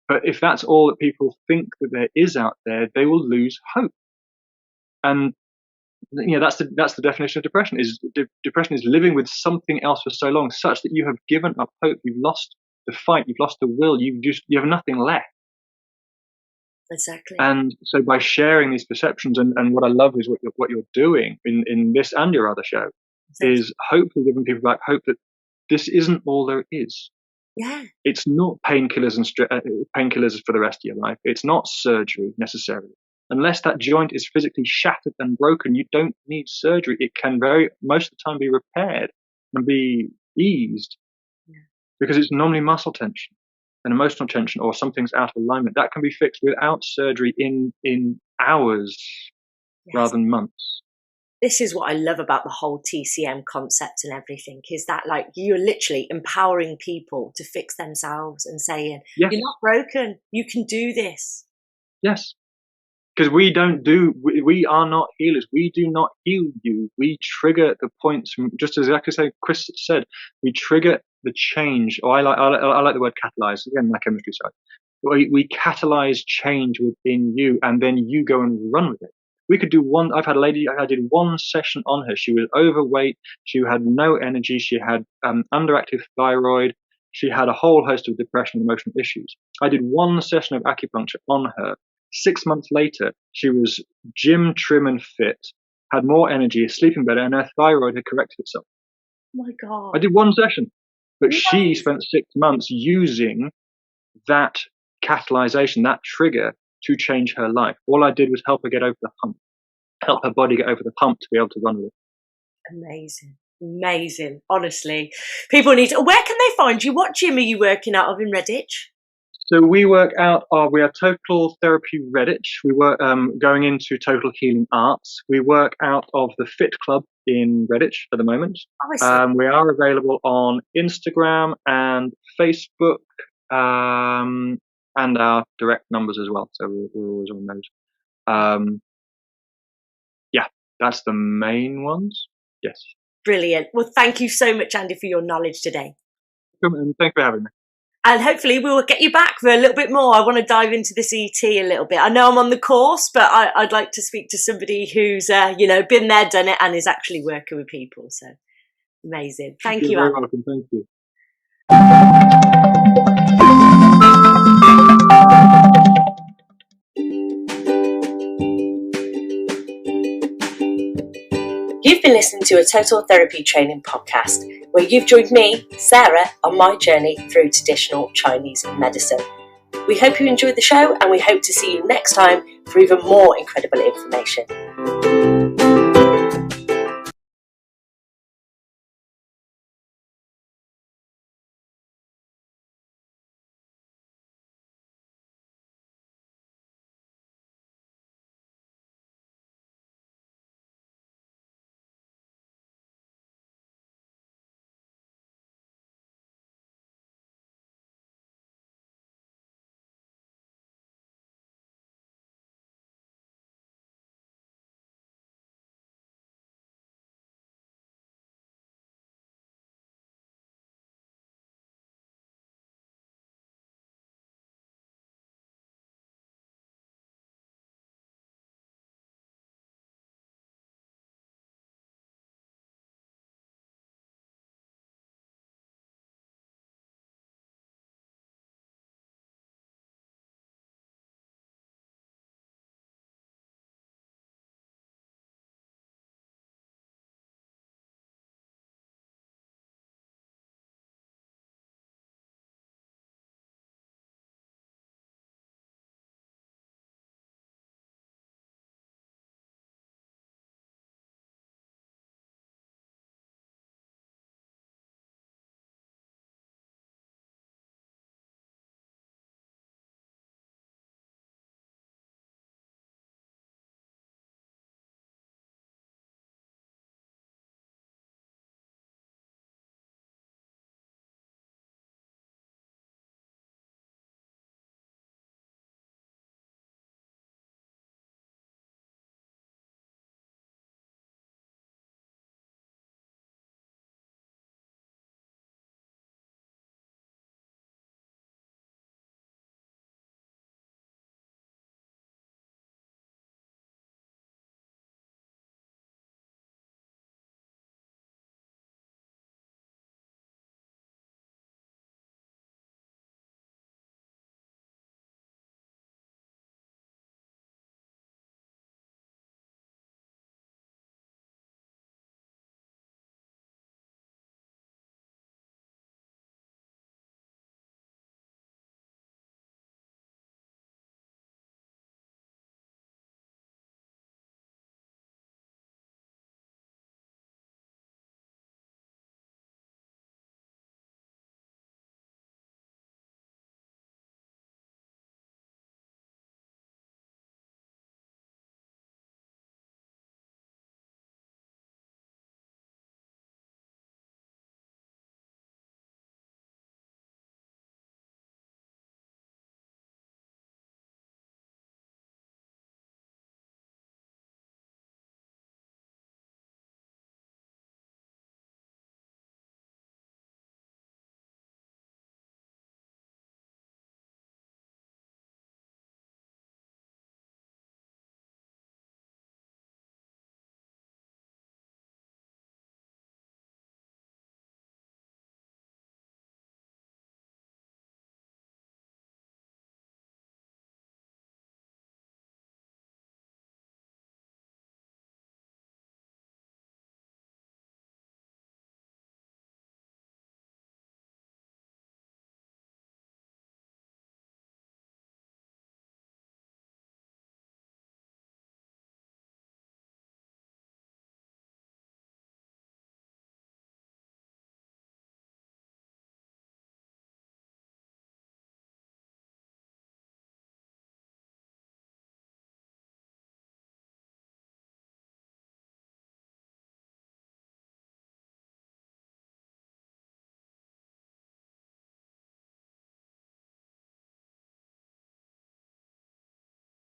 But if that's all that people think that there is out there, they will lose hope. And that's the definition of depression. Depression is living with something else for so long, such that you have given up hope. You've lost the fight. You've lost the will. You have nothing left. Exactly. And so by sharing these perceptions, and what I love is what you're doing in this and your other show, is hopefully giving people back hope that this isn't all there is. Yeah. It's not painkillers and painkillers for the rest of your life. It's not surgery necessarily. Unless that joint is physically shattered and broken, you don't need surgery. It can most of the time be repaired and be eased, because it's normally muscle tension and emotional tension, or something's out of alignment. That can be fixed without surgery in hours rather than months. This is what I love about the whole TCM concept and everything, is that like you're literally empowering people to fix themselves and saying, Yes. You're not broken, you can do this. Yes. Because we are not healers. We do not heal you. We trigger the points, just as exactly Chris said, we trigger the change. Or I like the word catalyze, again, my chemistry side. We catalyze change within you, and then you go and run with it. We could do one. I've had a lady, I did one session on her. She was overweight. She had no energy. She had underactive thyroid. She had a whole host of depression and emotional issues. I did one session of acupuncture on her. 6 months later, she was gym, trim, and fit, had more energy, sleeping better, and her thyroid had corrected itself. Oh my God. I did one session, but she spent 6 months using that catalyzation, that trigger, to change her life. All I did was help her get over the hump, help her body get over the hump to be able to run with it. Amazing. Honestly, people need to, where can they find you? What gym are you working out of in Redditch? So we work out we are Total Therapy Redditch. We work going into Total Healing Arts. We work out of the Fit Club in Redditch at the moment. We are available on Instagram and Facebook, and our direct numbers as well. So we're always on those. Yeah, that's the main ones. Yes. Brilliant. Well, thank you so much, Andy, for your knowledge today. And thanks for having me. And hopefully we will get you back for a little bit more. I want to dive into this ET a little bit. I know I'm on the course, but I'd like to speak to somebody who's, been there, done it, and is actually working with people. So amazing. Thank you. You're very welcome. Thank you. You've been listening to a Total Therapy Training podcast, where you've joined me, Sarah, on my journey through traditional Chinese medicine. We hope you enjoyed the show, and we hope to see you next time for even more incredible information.